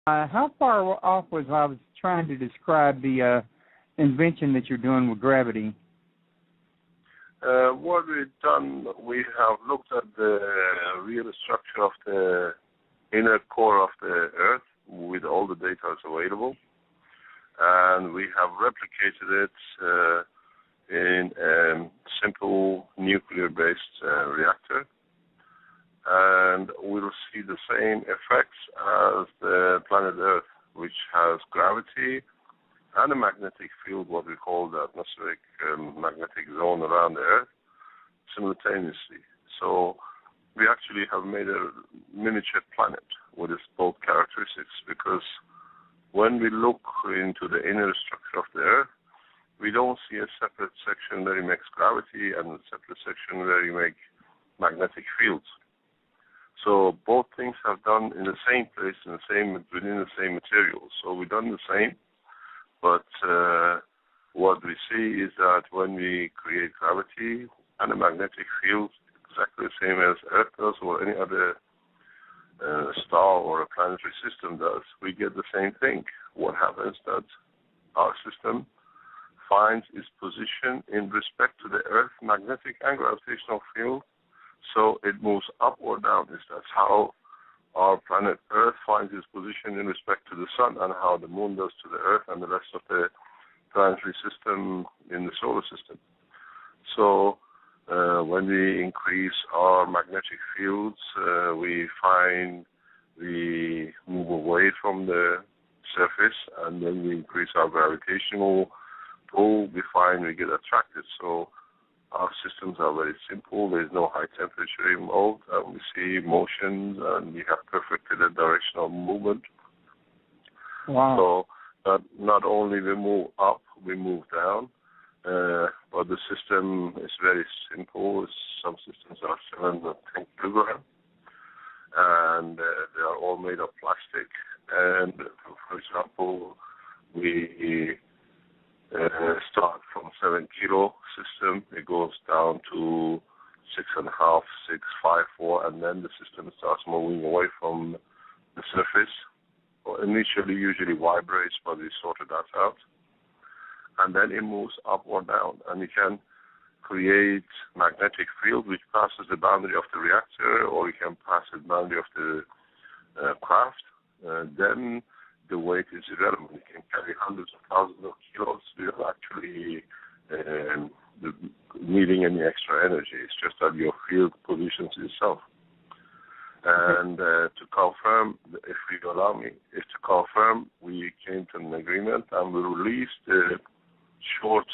How far off was I was trying to describe the invention that you're doing with gravity? What we've done, we have looked at the real structure of the inner core of the Earth with all the data that's available, and we have replicated it in a simple nuclear-based reactor, and we'll see the same effects as the planet Earth, which has gravity and a magnetic field, what we call the atmospheric magnetic zone around the Earth, simultaneously. So we actually have made a miniature planet with its both characteristics, because when we look into the inner structure of the Earth, we don't see a separate section where you make gravity and a separate section where you make magnetic fields. So both things have done in the same place, within the same material. So we've done the same, but what we see is that when we create gravity and a magnetic field, exactly the same as Earth does or any other star or a planetary system does, we get the same thing. What happens is that our system finds its position in respect to the Earth's magnetic and gravitational field, so it moves up or down. That's how our planet Earth finds its position in respect to the Sun, and how the Moon does to the Earth and the rest of the planetary system in the solar system. So when we increase our magnetic fields, we find we move away from the surface, and when we increase our gravitational pull, we find we get attracted. So our systems are very simple. There's no high temperature involved, and we see motions, and we have perfectly the directional movement. Wow. So not only we move up, we move down, but the system is very simple. Some systems are 7 or 10 kilograms, and they are all made of plastic. And for example, we start from 7 kilo system, it goes down to 6.5, 6, 5, 4, and then the system starts moving away from the surface. Well, initially, usually vibrates, but we sorted that out. And then it moves up or down, and you can create magnetic field which passes the boundary of the reactor, or you can pass the boundary of the craft. Then the weight is irrelevant. You can carry hundreds of thousands of kilos without actually needing any extra energy. It's just that your field positions itself. And to confirm, if you allow me, we came to an agreement, and we released a short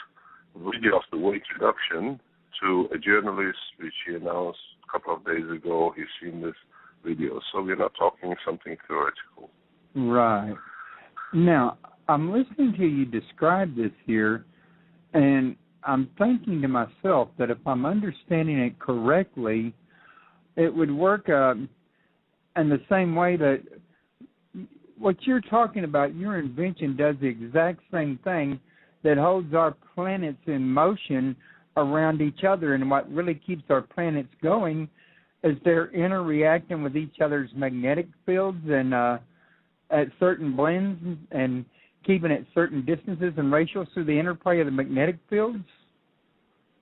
video of the weight reduction to a journalist, which he announced a couple of days ago. He's seen this video. So we're not talking something theoretical. Right. Now, I'm listening to you describe this here, and I'm thinking to myself that if I'm understanding it correctly, it would work in the same way that what you're talking about, your invention does the exact same thing that holds our planets in motion around each other, and what really keeps our planets going is they're interreacting with each other's magnetic fields and at certain blends and keeping at certain distances and ratios through the interplay of the magnetic fields?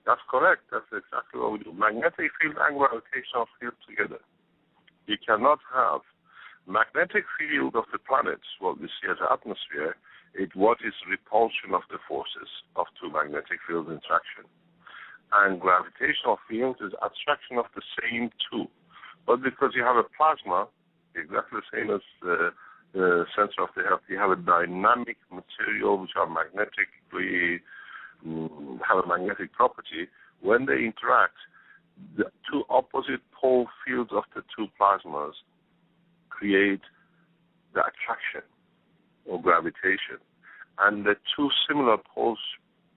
That's correct. That's exactly what we do. Magnetic field and gravitational field together. You cannot have magnetic field of the planets, what we see as atmosphere, what is repulsion of the forces of two magnetic field interaction. And gravitational field is attraction of the same two. But because you have a plasma, exactly the same as the center of the Earth, you have a dynamic material which are magnetically, have a magnetic property. When they interact, the two opposite pole fields of the two plasmas create the attraction or gravitation. And the two similar poles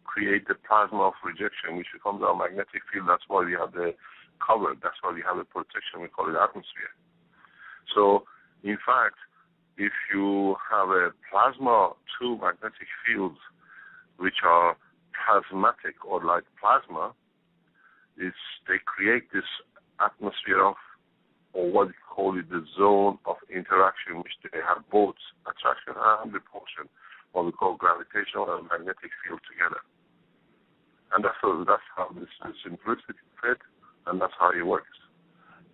create the plasma of rejection, which becomes our magnetic field. That's why we have the cover. That's why we have the protection. We call it atmosphere. So, in fact, if you have a plasma, two magnetic fields which are plasmatic or like plasma, they create this atmosphere of or what you call it, the zone of interaction, which they have both attraction and repulsion, what we call gravitational and magnetic field together. And that's how this simplicity fit, and that's how it works.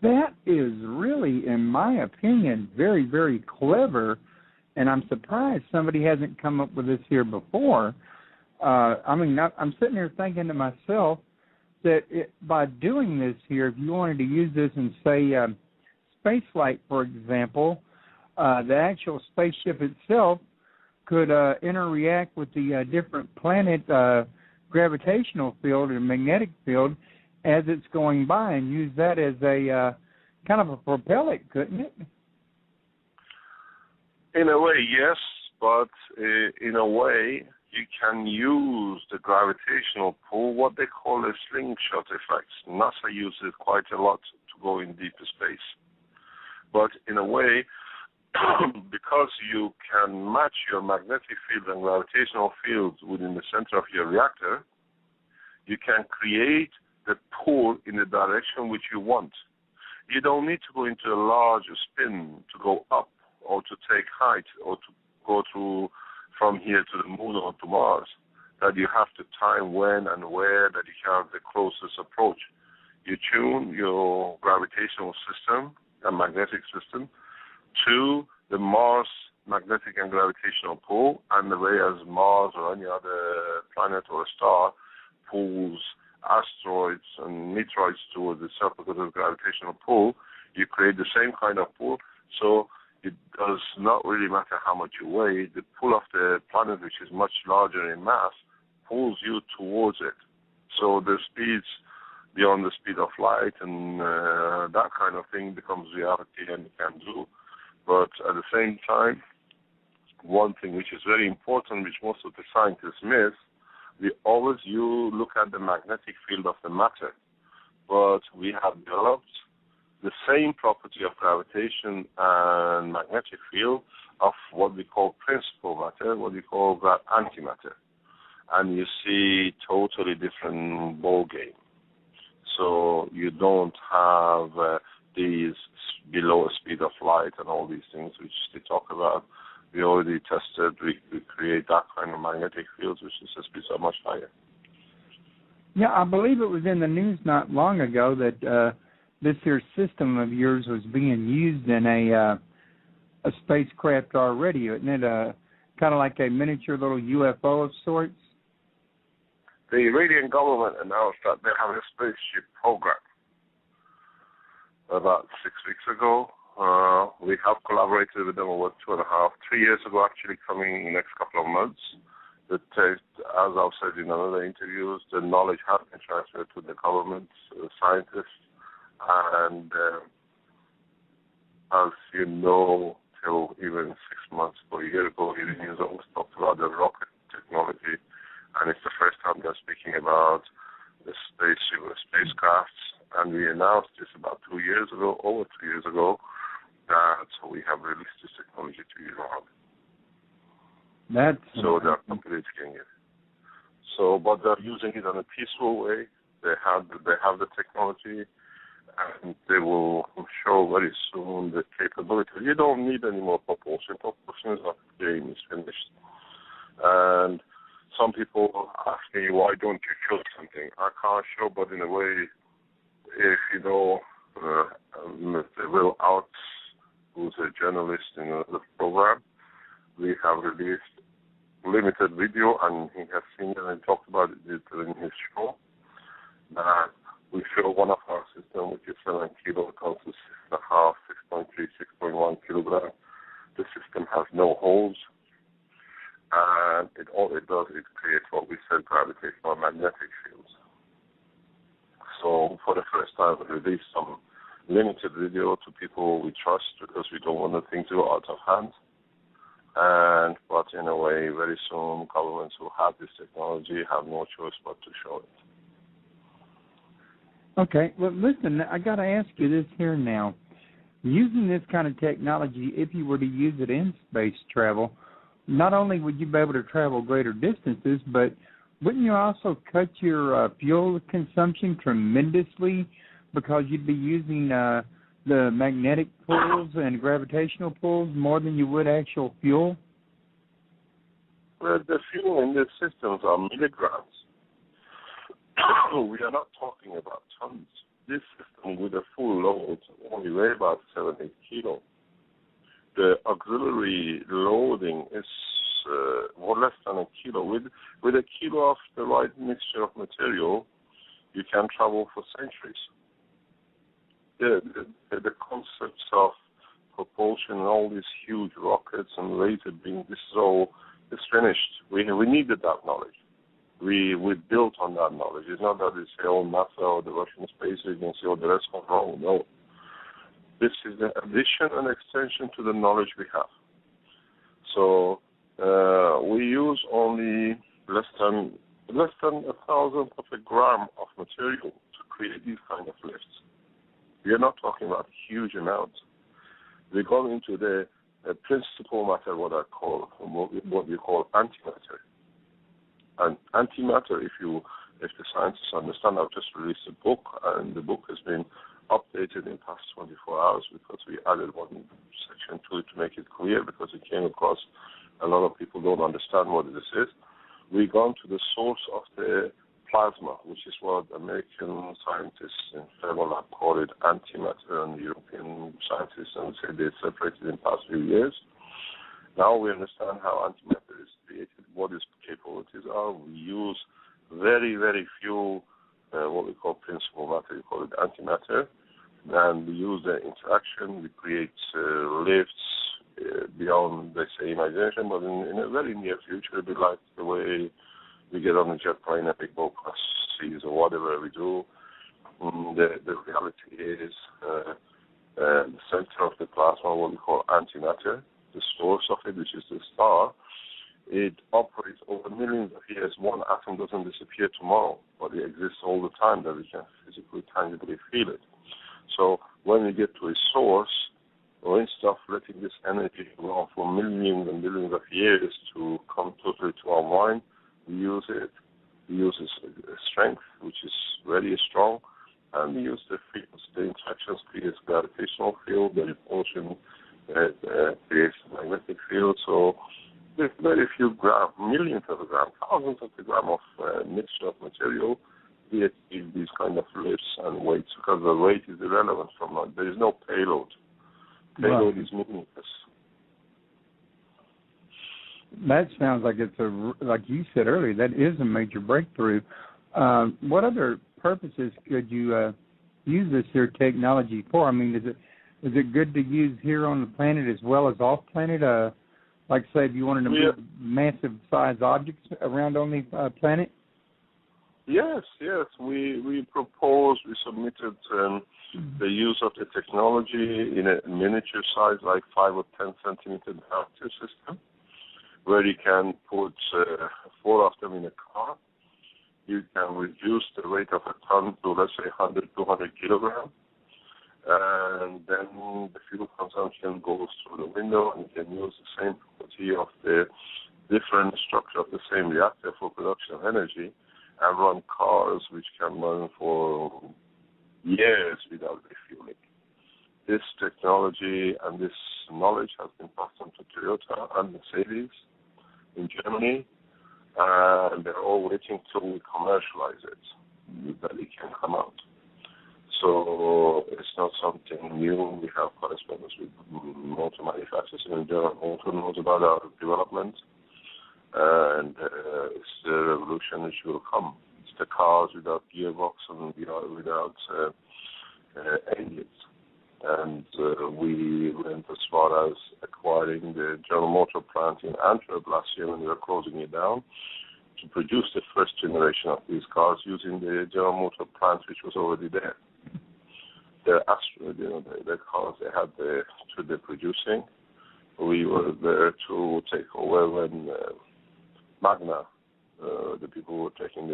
That is really, in my opinion, very, very clever, and I'm surprised somebody hasn't come up with this here before. I'm sitting here thinking to myself that by doing this here, if you wanted to use this in, say, space flight, for example, the actual spaceship itself could interact with the different planet gravitational field and magnetic field as it's going by, and use that as a kind of a propellant, couldn't it? In a way, yes, but in a way, you can use the gravitational pull, what they call a slingshot effect. NASA uses it quite a lot to go in deeper space. But in a way, because you can match your magnetic field and gravitational fields within the center of your reactor, you can create the pull in the direction which you want. You don't need to go into a larger spin to go up or to take height or to go through from here to the moon or to Mars, that you have to time when and where that you have the closest approach. You tune your gravitational system and magnetic system to the Mars magnetic and gravitational pull, and the way as Mars or any other planet or a star pulls asteroids and meteoroids towards itself because of gravitational pull, you create the same kind of pull. So it does not really matter how much you weigh. The pull of the planet, which is much larger in mass, pulls you towards it. So the speeds beyond the speed of light and that kind of thing becomes reality and you can do. But at the same time, one thing which is very important, which most of the scientists miss, we always look at the magnetic field of the matter. But we have developed the same property of gravitation and magnetic field of what we call principal matter, what we call antimatter. And you see totally different ball game. So you don't have these below speed of light and all these things which they talk about. We already tested, we create that kind of magnetic fields which is just so much higher. Yeah, I believe it was in the news not long ago that this here system of yours was being used in a spacecraft already. Isn't it kind of like a miniature little UFO of sorts? The Iranian government announced that they have a spaceship program about 6 weeks ago. We have collaborated with them over 2.5, 3 years ago, actually, coming in the next couple of months. As I've said in other interviews, the knowledge has been transferred to the government, scientists, and as you know, till even 6 months or a year ago, Iranians always talked about the rocket technology, and it's the first time they're speaking about the spacecrafts, and we announced this about 2 years ago, over 2 years ago, that we have released this technology to Iran. So they're completing it. So, but they're using it in a peaceful way. They have the technology, and they will show very soon the capability. You don't need any more propulsion. Propulsion is not the game, it's finished. And some people ask me, why don't you show something? I can't show, but in a way, if you know Will Out, who's a journalist in the program, we have released limited video, and he has seen it and talked about it in his show, that we show one of our system, which is 7 kilo, comes to 6.5, 6.3, 6.1 kilogram. The system has no holes, and all it does is create what we said gravitational magnetic fields. So for the first time, we released some limited video to people we trust because we don't want the thing to go out of hand. But in a way, very soon, governments who have this technology have no choice but to show it. Okay, well, listen, I got to ask you this here now. Using this kind of technology, if you were to use it in space travel, not only would you be able to travel greater distances, but wouldn't you also cut your fuel consumption tremendously because you'd be using the magnetic pulls and gravitational pulls more than you would actual fuel? Well, the fuel in these systems are milligrams. We are not talking about tons. This system with a full load only weigh about 7-8 kilo. The auxiliary loading is more or less than a kilo. With a kilo of the right mixture of material, you can travel for centuries. The concepts of propulsion and all these huge rockets and laser beams, this is all is finished. We needed that knowledge. We built on that knowledge. It's not that we say, oh, NASA or the Russian space agency or the rest of wrong. No. This is an addition and extension to the knowledge we have. So we use only less than 1,000th of a gram of material to create these kind of lifts. We are not talking about huge amounts. We go into the principal matter, what we call antimatter. And antimatter, if the scientists understand, I've just released a book, and the book has been updated in the past 24 hours because we added one section to it to make it clear, because it came across a lot of people don't understand what this is. We've gone to the source of the plasma, which is what American scientists in Fermilab call it antimatter, and European scientists and say they separated in the past few years. Now we understand how antimatter is created, what its capabilities are. We use very, very few what we call principal matter, we call it antimatter, and we use the interaction. We create lifts beyond, let's say, imagination, but in a very near future, it'll be like the way we get on a jet plane, a big boat class seas or whatever we do. The reality is the center of the plasma, what we call antimatter, the source of it, which is the star. It operates over millions of years. One atom doesn't disappear tomorrow, but it exists all the time that we can physically, tangibly feel it. So when we get to a source, or instead of letting this energy go on for millions and billions of years to come totally to our mind, we use it. We use its strength, which is very strong, and we use the frequency. The interactions creates gravitational field, the repulsion creates magnetic field. So with very few grams, millions of a gram, thousands of a gram of mixture of material, we achieve these kind of lifts and weights, because the weight is irrelevant from that. There is no payload. Payload is meaningless. That sounds like like you said earlier, that is a major breakthrough. What other purposes could you use this here technology for? I mean, is it good to use here on the planet as well as off planet? Like, say, if you wanted to move massive size objects around on the planet? Yes. We proposed, we submitted the use of the technology in a miniature size, like 5 or 10 centimeter diameter system, where you can put 4 of them in a car. You can reduce the weight of a ton to, let's say, 100, 200 kilograms. And then the fuel consumption goes through the window, and you can use the same property of the different structure of the same reactor for production of energy, and run cars which can run for years without refueling. This technology and this knowledge has been passed on to Toyota and Mercedes in Germany, and they're all waiting till we commercialize it, that it can come out. So it's not something new. We have correspondence with motor manufacturers, and General Motors knows about our development, and it's the revolution which will come. It's the cars without gearbox and without engines. And we went as far as acquiring the General Motors plant in Antwerp last year when we were closing it down, to produce the first generation of these cars using the General Motors plant which was already there. The cars they had to the producing. We were there to take over when Magna, the people who were taking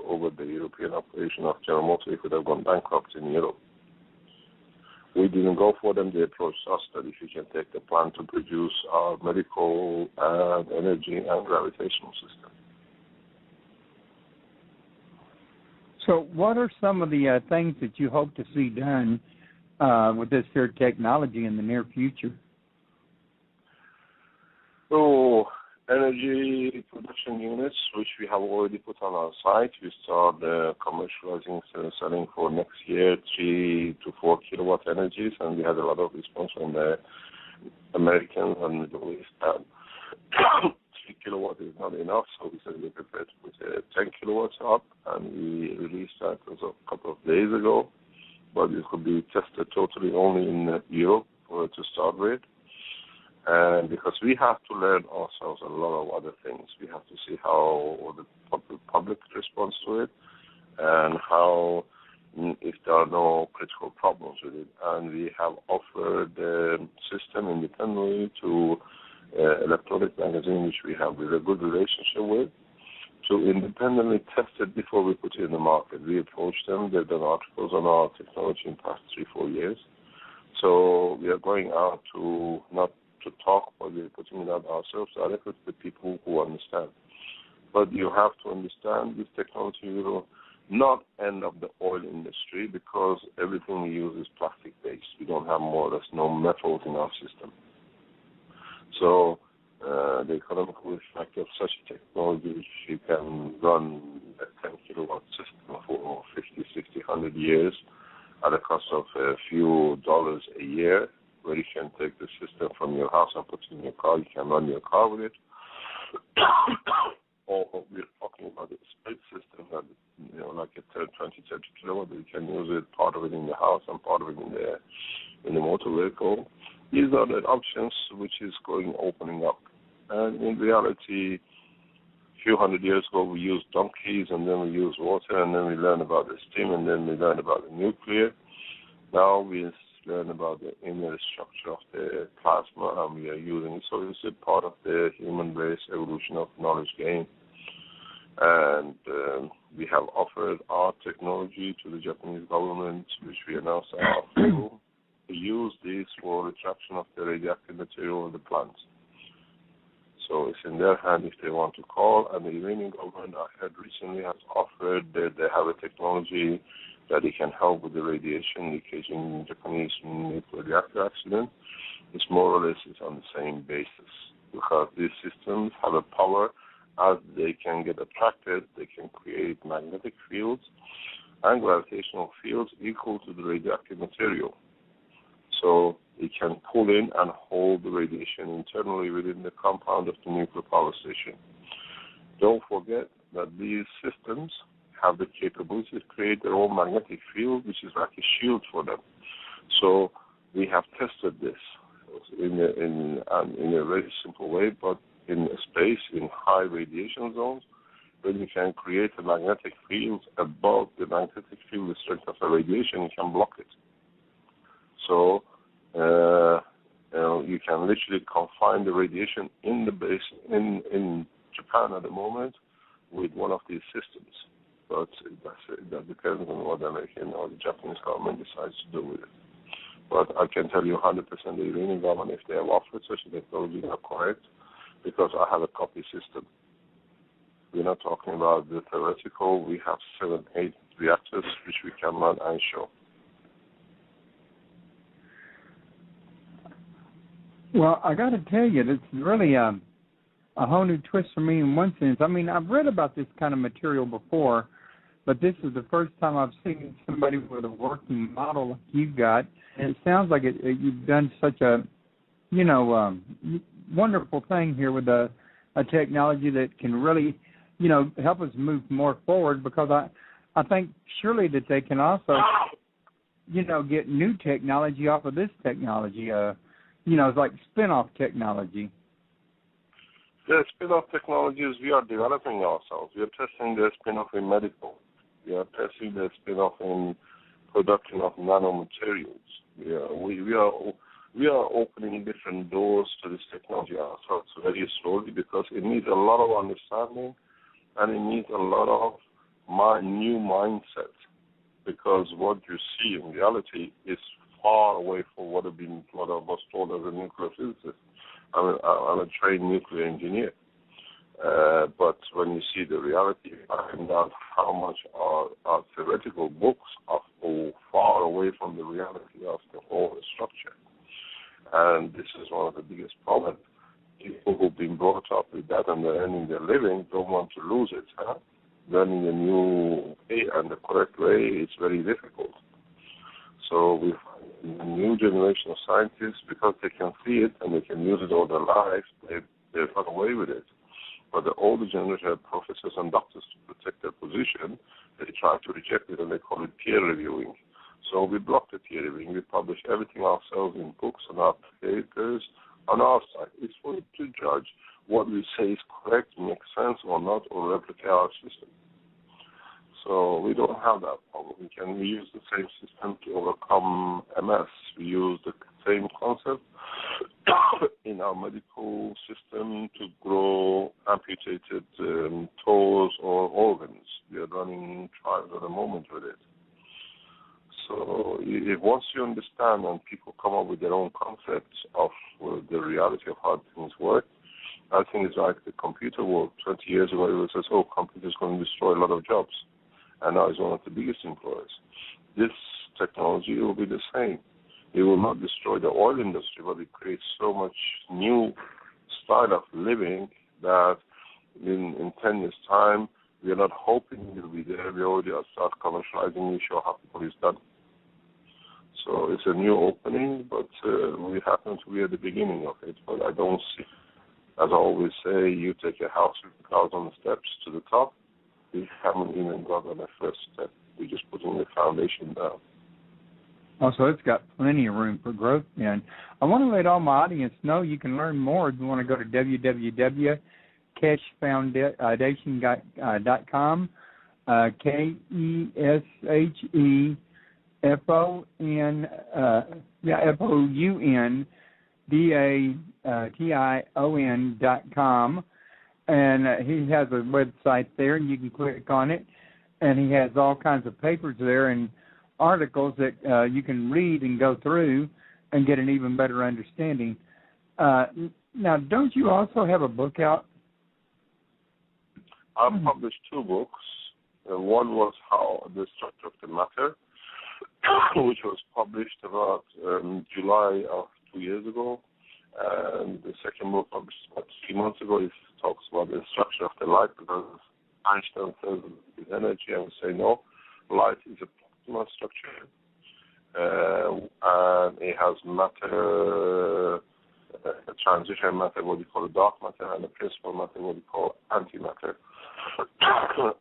over the European operation of General Motors, could have gone bankrupt in Europe. We didn't go for them. They approached us that if we can take the plant to produce our medical and energy and gravitational system. So what are some of the things that you hope to see done with this here technology in the near future? So, energy production units, which we have already put on our site, we start commercializing, selling for next year 3 to 4 kilowatt energies, and we had a lot of response from the Americans and Middle East that 3 kilowatt is not enough, so we said we're prepared to put 10 kilowatts up, and we released that as a couple of days ago, but it could be tested totally only in Europe to start with. And because we have to learn ourselves a lot of other things. We have to see how the public responds to it and how, if there are no critical problems with it. And we have offered the system independently to electronic magazine, which we have with a good relationship with, to independently test it before we put it in the market. We approached them. They've done articles on our technology in the past 3-4 years. So we are going out to not to talk, but we're putting it out ourselves directly to the people who understand. But you have to understand this technology will not end up the oil industry because everything we use is plastic-based. We don't have more or less no metals in our system. So the economical effect of such a technology, which you can run a 10 kilowatt system for 50, 60, 100 years at a cost of a few dollars a year, where you can take the system from your house and put it in your car. You can run your car with it. Or we're talking about a space system that, like a 20, 30 kilowatt, you can use it, part of it in the house and part of it in the motor vehicle. These are the options which is opening up. And in reality, a few hundred years ago, we used donkeys, and then we used water, and then we learned about the steam, and then we learned about the nuclear. Now we learn about the inner structure of the plasma, and we are using it. So it's a part of the human race evolution of knowledge gain. And we have offered our technology to the Japanese government, which we announced our approval, to use this for retraction of the radioactive material in the plants. So it's in their hand if they want to call. And the Iranian government, I heard recently, has offered that they have a technology that it can help with the radiation leakage in Japanese nuclear reactor accident. It's more or less on the same basis, because these systems have a power. As they can get attracted, they can create magnetic fields and gravitational fields equal to the radioactive material. So it can pull in and hold the radiation internally within the compound of the nuclear power station. Don't forget that these systems have the capability to create their own magnetic field, which is like a shield for them. So we have tested this in a very simple way, but in a space in high radiation zones, when you can create a magnetic field above the magnetic field, the strength of the radiation, you can block it. So you can literally confine the radiation in the base in Japan at the moment with one of these systems. But that depends on what the American or the Japanese government decides to do with it. But I can tell you 100% the Iranian government, if they have offered such a technology, they are correct, because I have a copy system. We're not talking about the theoretical. We have 7, 8 reactors which we can run and show. Well, I got to tell you, it's really a whole new twist for me in one sense. I mean, I've read about this kind of material before, but this is the first time I've seen somebody with a working model like you've got. And it sounds like you've done such a, wonderful thing here with a technology that can really, help us move more forward, because I think surely that they can also, get new technology off of this technology. It's like spin-off technology. The spin-off technologies we are developing ourselves. We are testing the spin-off in medical. We are testing the spin-off in production of nanomaterials. We are opening different doors to this technology ourselves very slowly, because it needs a lot of understanding and it needs a lot of new mindset, because what you see in reality is far away from what I was told as a nuclear physicist. I'm a trained nuclear engineer. But when you see the reality, I find out how much our theoretical books are far away from the reality of the whole structure. And this is one of the biggest problems. People who've been brought up with that and they're earning their living don't want to lose it. Learning a new way and the correct way is very difficult. So we find a new generation of scientists, because they can see it and they can use it all their lives, they've got away with it. But the older generation of professors and doctors, to protect their position, they try to reject it and they call it peer reviewing. So we block the peer reviewing. We publish everything ourselves in books and our papers on our site. It's for you to judge what we say is correct, makes sense or not, or replicate our system. So we don't have that problem. We use the same system to overcome MS. We use the same concept in our medical system to grow amputated toes or organs. We are running trials at the moment with it. So once you understand and people come up with their own concepts of the reality of how things work, I think it's like the computer world. 20 years ago, it was says, oh, computers going to destroy a lot of jobs. And now it's one of the biggest employers. This technology will be the same. It will not destroy the oil industry, but it creates so much new style of living that in 10 years' time, we are not hoping it will be there. We already start commercializing. We show how people is done. So it's a new opening, but we happen to be at the beginning of it. But I don't see, as I always say, you take a house with 1,000 steps to the top. We haven't even got on the first step. We're just putting the foundation down. Also, it's got plenty of room for growth. And I want to let all my audience know you can learn more if you want to go to www.keshefoundation.com, KESHEFOUNDATION.com. And he has a website there, and you can click on it. And he has all kinds of papers there and articles that you can read and go through and get an even better understanding. Now, don't you also have a book out? I've published 2 books. One was How the Structure of the Matter, which was published about July of 2 years ago. And the second book published about 3 months ago. It talks about the structure of the light, because Einstein says it's energy, and we say no. Light is a plasma structure, and it has matter, a transition matter, what we call a dark matter, and a principal matter, what we call antimatter.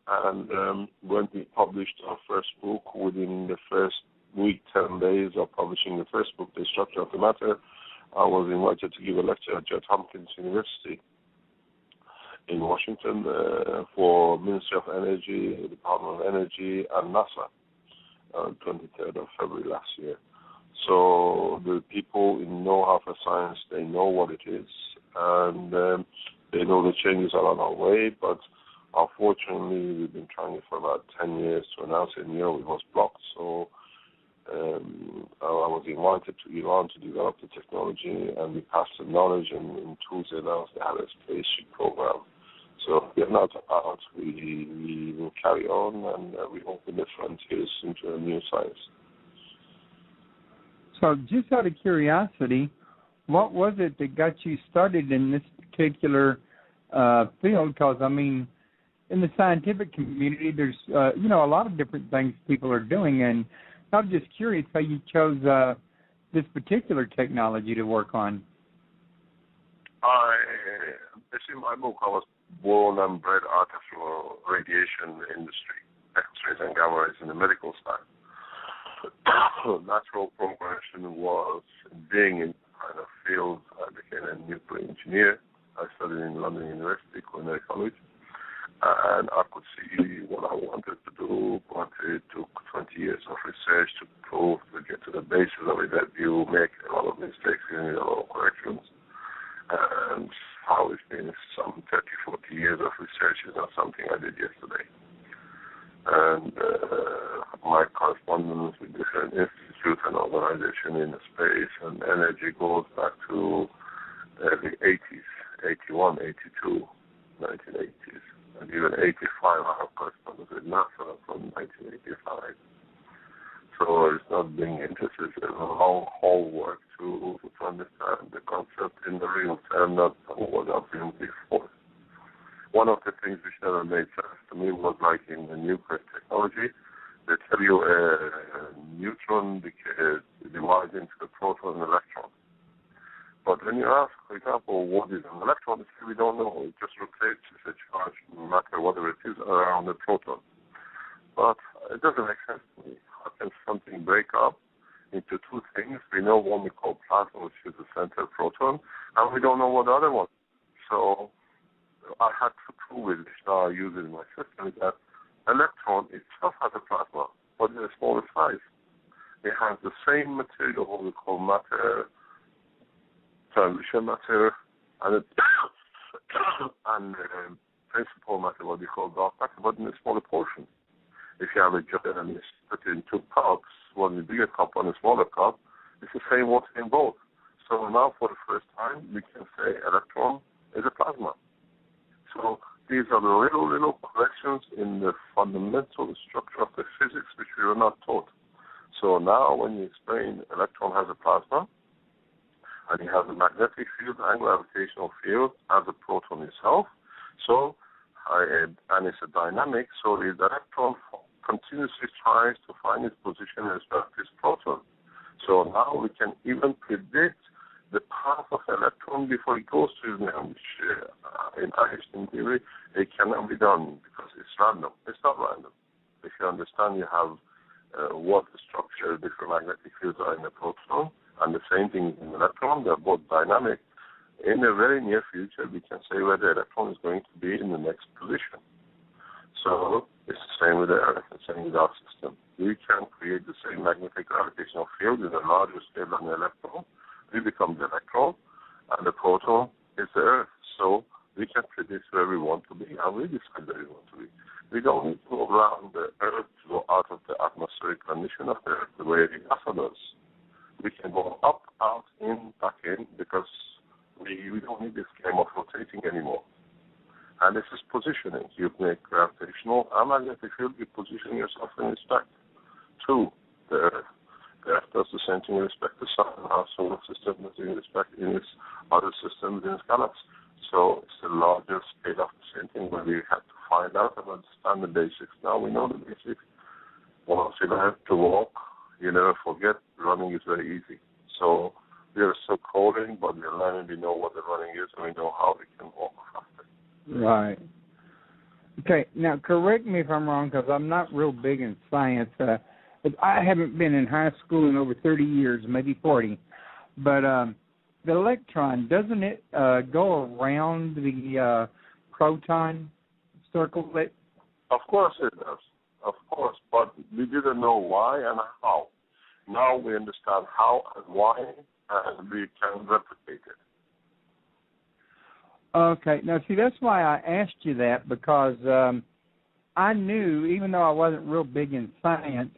And when we published our first book, within the first week, 10 days of publishing the first book, The Structure of the Matter, I was invited to give a lecture at Johns Hopkins University in Washington for Ministry of Energy, Department of Energy, and NASA, 23rd of February last year. So the people in know-how for science, they know what it is, and they know the changes are on our way, but unfortunately, we've been trying it for about 10 years to announce it, and it was blocked. So I was invited to Iran to develop the technology, and we passed the knowledge, and in 2 they announced they had a spaceship program. So we are not out. We will carry on, and we open the frontiers into a new science. So just out of curiosity, what was it that got you started in this particular field? Because, I mean, in the scientific community, there's, a lot of different things people are doing, and I'm just curious how you chose this particular technology to work on. In my book, I was born and bred artificial radiation industry, X-rays and gamma rays in the medical side. Natural progression was being in kind of field. I became a nuclear engineer. I studied in London University, Culinary College, and I could see what I wanted to do, but it took 20 years of research to prove, to get to the basis of it, that you make a lot of mistakes and a lot of corrections. And how it's been some 30, 40 years of research is not something I did yesterday. And my correspondence with different institutes and organizations in the space and energy goes back to the 80s, 81, 82, 1980s. And even 85, I have correspondence with NASA from 1985. So it's not being interested. It's a long haul work to understand the concept in the real term, not what I've been before. One of the things which never made sense to me was like in the nuclear technology, they tell you a neutron divides into a proton and electron. But when you ask, for example, what is an electron, they say we don't know. It just rotates as a charge, no matter whatever it is, around the proton. But it doesn't make sense to me. How can something break up into two things? We know one we call plasma, which is the center proton, and we don't know what the other one. So I had to prove it, which now I use it in my system, that electron itself has a plasma, but in a smaller size. It has the same material, what we call matter, transition matter, and principal matter, what we call dark matter, but in a smaller portion. If you have a jar and you put it in two cups, one in a bigger cup, one in a smaller cup, it's the same water in both. So now for the first time, we can say electron is a plasma. So these are the little corrections in the fundamental structure of the physics which we were not taught. So now when you explain electron has a plasma, and it has a magnetic field and gravitational field as a proton itself, so and it's a dynamic, so the electron continuously tries to find its position in respect to its proton. So now we can even predict the path of the electron before it goes to the neon, which in Einstein theory, it cannot be done because it's random. It's not random. If you understand, you have what the structure, different magnetic fields are in the proton, and the same thing in the electron. They're both dynamic. In the very near future, we can say where the electron is going to be in the next position. So it's the same with the Earth, the same with our system. We can create the same magnetic gravitational field in a larger scale than the electron. We become the electron, and the proton is the Earth. So we can predict where we want to be, and we decide where we want to be. We don't need to go around the Earth to go out of the atmospheric condition of the Earth the way the NASA does. We can go up, out, in, back in, because we don't need this game of rotating anymore. And this is positioning. You make gravitational and magnetic field, you position yourself in respect to the Earth. The Earth does the same thing in respect to the Sun. Our solar system does in respect in its other systems, in its galaxy. So it's a larger scale of the same thing where we have to find out and understand the basics. Now we know the basics. Once you learn to walk, you never forget. Running is very easy. So we are still coding, but we are learning. We know what the running is, and we know how we can walk faster. Right. Okay. Now, correct me if I'm wrong, because I'm not real big in science. I haven't been in high school in over 30 years, maybe 40. But the electron, doesn't it go around the proton, circle it? Of course it does. Of course. But we didn't know why and how. Now we understand how and why, and we can replicate it. Okay. Now, see, that's why I asked you that, because I knew, even though I wasn't real big in science,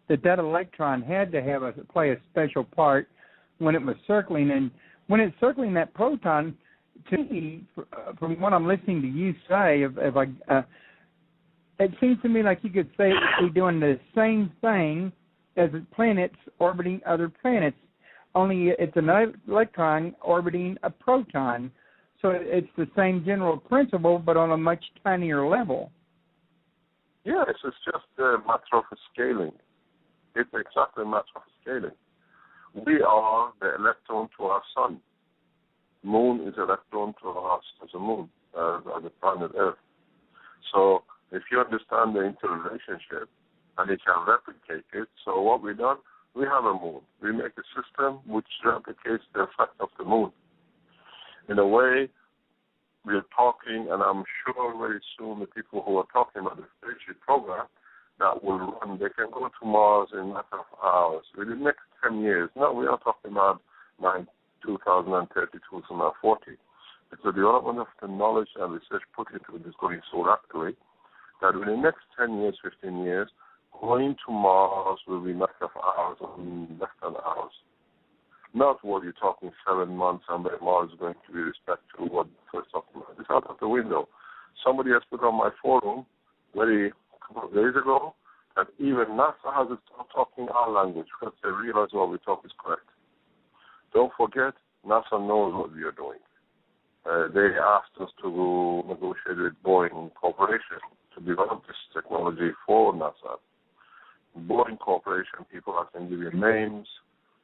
that electron had to play a special part when it was circling. And when it's circling that proton, to me, from what I'm listening to you say, it seems to me like you could say it would be doing the same thing as planets orbiting other planets, only it's an electron orbiting a proton. So it's the same general principle, but on a much tinier level. Yes, it's just a matter of scaling. It's exactly a matter of scaling. We are the electron to our sun. Moon is electron to us as a moon, as a planet Earth. So if you understand the interrelationship, and you can replicate it, so what we've done, we have a moon. We make a system which replicates the effect of the moon. In a way, we're talking, and I'm sure very soon the people who are talking about the spaceship program that will run, they can go to Mars in a matter of hours. Within the next 10 years, no, we are talking about 2030, 2040. It's the development of the knowledge and research put into it is going so rapidly that within the next 10 years, 15 years, going to Mars will be a matter of hours or less than hours. Not what you're talking 7 months and where Mars is going to be respect to what first talking about. It's out of the window. Somebody has put on my forum a couple of days ago that even NASA has to start talking our language because they realize what we talk is correct. Don't forget, NASA knows what we are doing. They asked us to negotiate with Boeing Corporation to develop this technology for NASA. Boeing Corporation, people I can give you names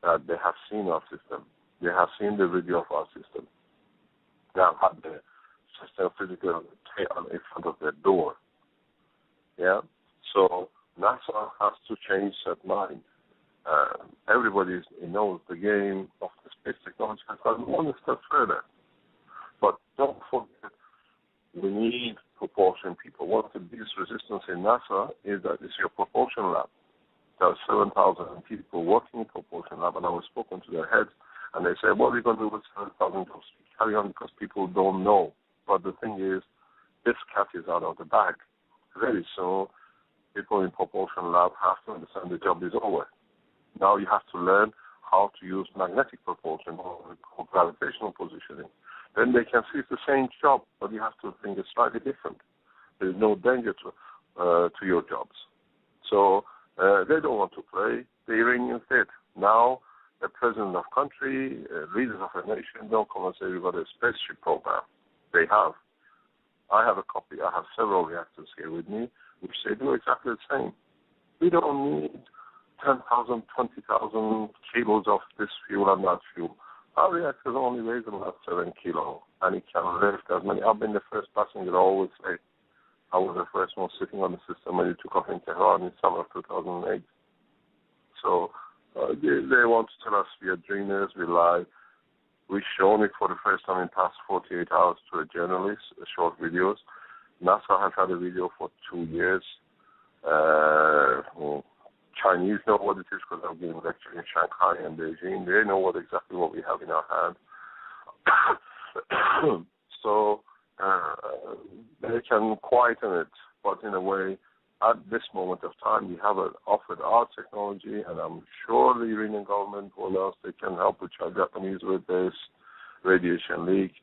that they have seen our system. They have seen the video of our system. They have had the system physically in front of their door. Yeah? So NASA has to change that mind. Everybody knows the game of the space technology has gone one step further. But don't forget, we need propulsion people. One of the biggest resistance in NASA is that it's your propulsion lab. There are 7,000 people working in propulsion lab, and I was spoken to their heads, and they said, what are we going to do with 7,000 jobs? Carry on because people don't know. But the thing is, this cat is out of the bag. Very soon, people in propulsion lab have to understand the job is over. Now you have to learn how to use magnetic propulsion or gravitational positioning. Then they can see it's the same job, but you have to think it's slightly different. There's no danger to your jobs. So they don't want to play. The Iranians did. Now, the president of country, leaders of a nation don't come and say we've got a spaceship program. They have. I have a copy. I have several reactors here with me, which they do exactly the same. We don't need 10,000, 20,000 kilos of this fuel and that fuel. Our reactors only weighs about 7 kilos, and it can lift as many. I've been the first passenger, I always say. I was the first one sitting on the system when it took off in Tehran in summer of 2008. So they want to tell us we are dreamers, we lie. We've shown it for the first time in the past 48 hours to a journalist, short videos. NASA has had a video for 2 years. Chinese know what it is because I've been lecturing in Shanghai and Beijing. They know exactly what we have in our hand. So they can quieten it, but in a way, at this moment of time, we have offered our technology, and I'm sure the Iranian government will else they can help the Japanese with this radiation leak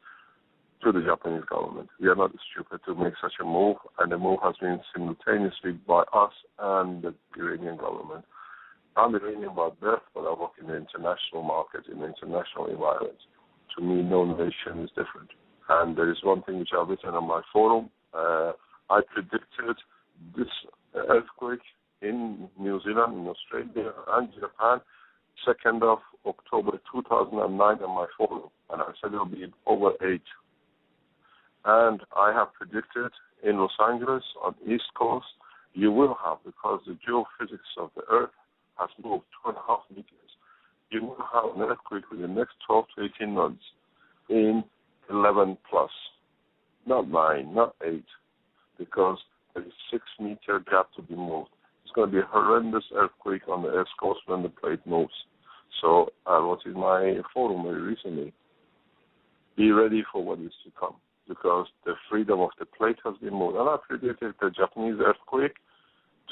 to the Japanese government. We are not stupid to make such a move, and the move has been simultaneously by us and the Iranian government. I'm Iranian by birth, but I work in the international market, in the international environment. To me, no nation is different. And there is one thing which I've written on my forum. I predicted this earthquake in New Zealand, in Australia, and Japan, 2nd of October 2009 on my forum. And I said it will be over 8. And I have predicted in Los Angeles, on East Coast, you will have, because the geophysics of the Earth has moved 2.5 meters, you will have an earthquake within the next 12 to 18 months in 11 plus. Not 9, not 8, because there is 6 meter gap to be moved. It's going to be a horrendous earthquake on the Earth coast when the plate moves. So I wrote in my forum very recently, be ready for what is to come, because the freedom of the plate has been moved. And I predicted the Japanese earthquake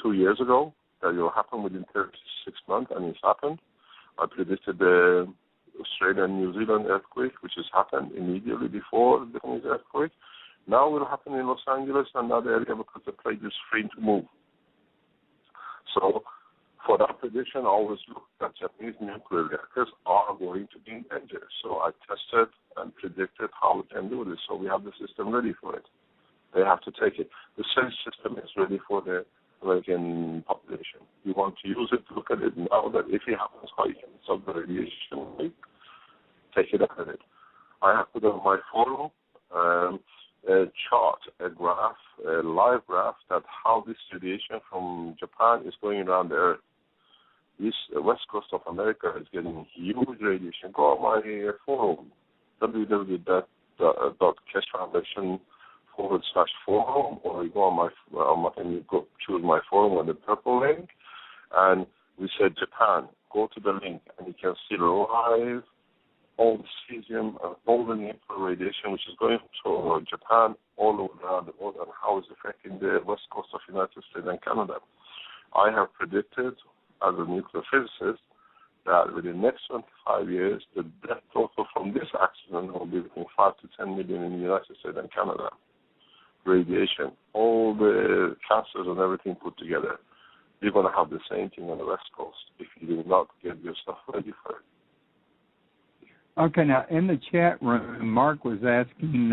2 years ago, that it will happen within 36 months, and it's happened. I predicted the Australia and New Zealand earthquake, which has happened immediately before the Japanese earthquake. Now it will happen in Los Angeles and other area because the plate is free to move. So for that prediction, I always look at Japanese nuclear reactors are going to be in danger. So I tested and predicted how we can do this. So we have the system ready for it. They have to take it. The same system is ready for the American population. You want to use it, look at it now, that if it happens, how you can solve the radiation, take it at it. I have put on my forum a chart, a graph, a live graph, that how this radiation from Japan is going around the Earth. This west coast of America is getting huge radiation. Go on my forum, www.keshefoundation.com/forum, or you go on my and you go choose my forum on the purple link, and we said Japan. Go to the link, and you can see live all the cesium and all the nuclear radiation which is going to Japan all over around the world, and how it's affecting the west coast of the United States and Canada. I have predicted, as a nuclear physicist, that within the next 25 years, the death total from this accident will be between 5 to 10 million in the United States and Canada. Radiation, all the cancers and everything put together. you're going to have the same thing on the West Coast if you do not get your stuff ready for it. Okay, now in the chat room, Mark was asking,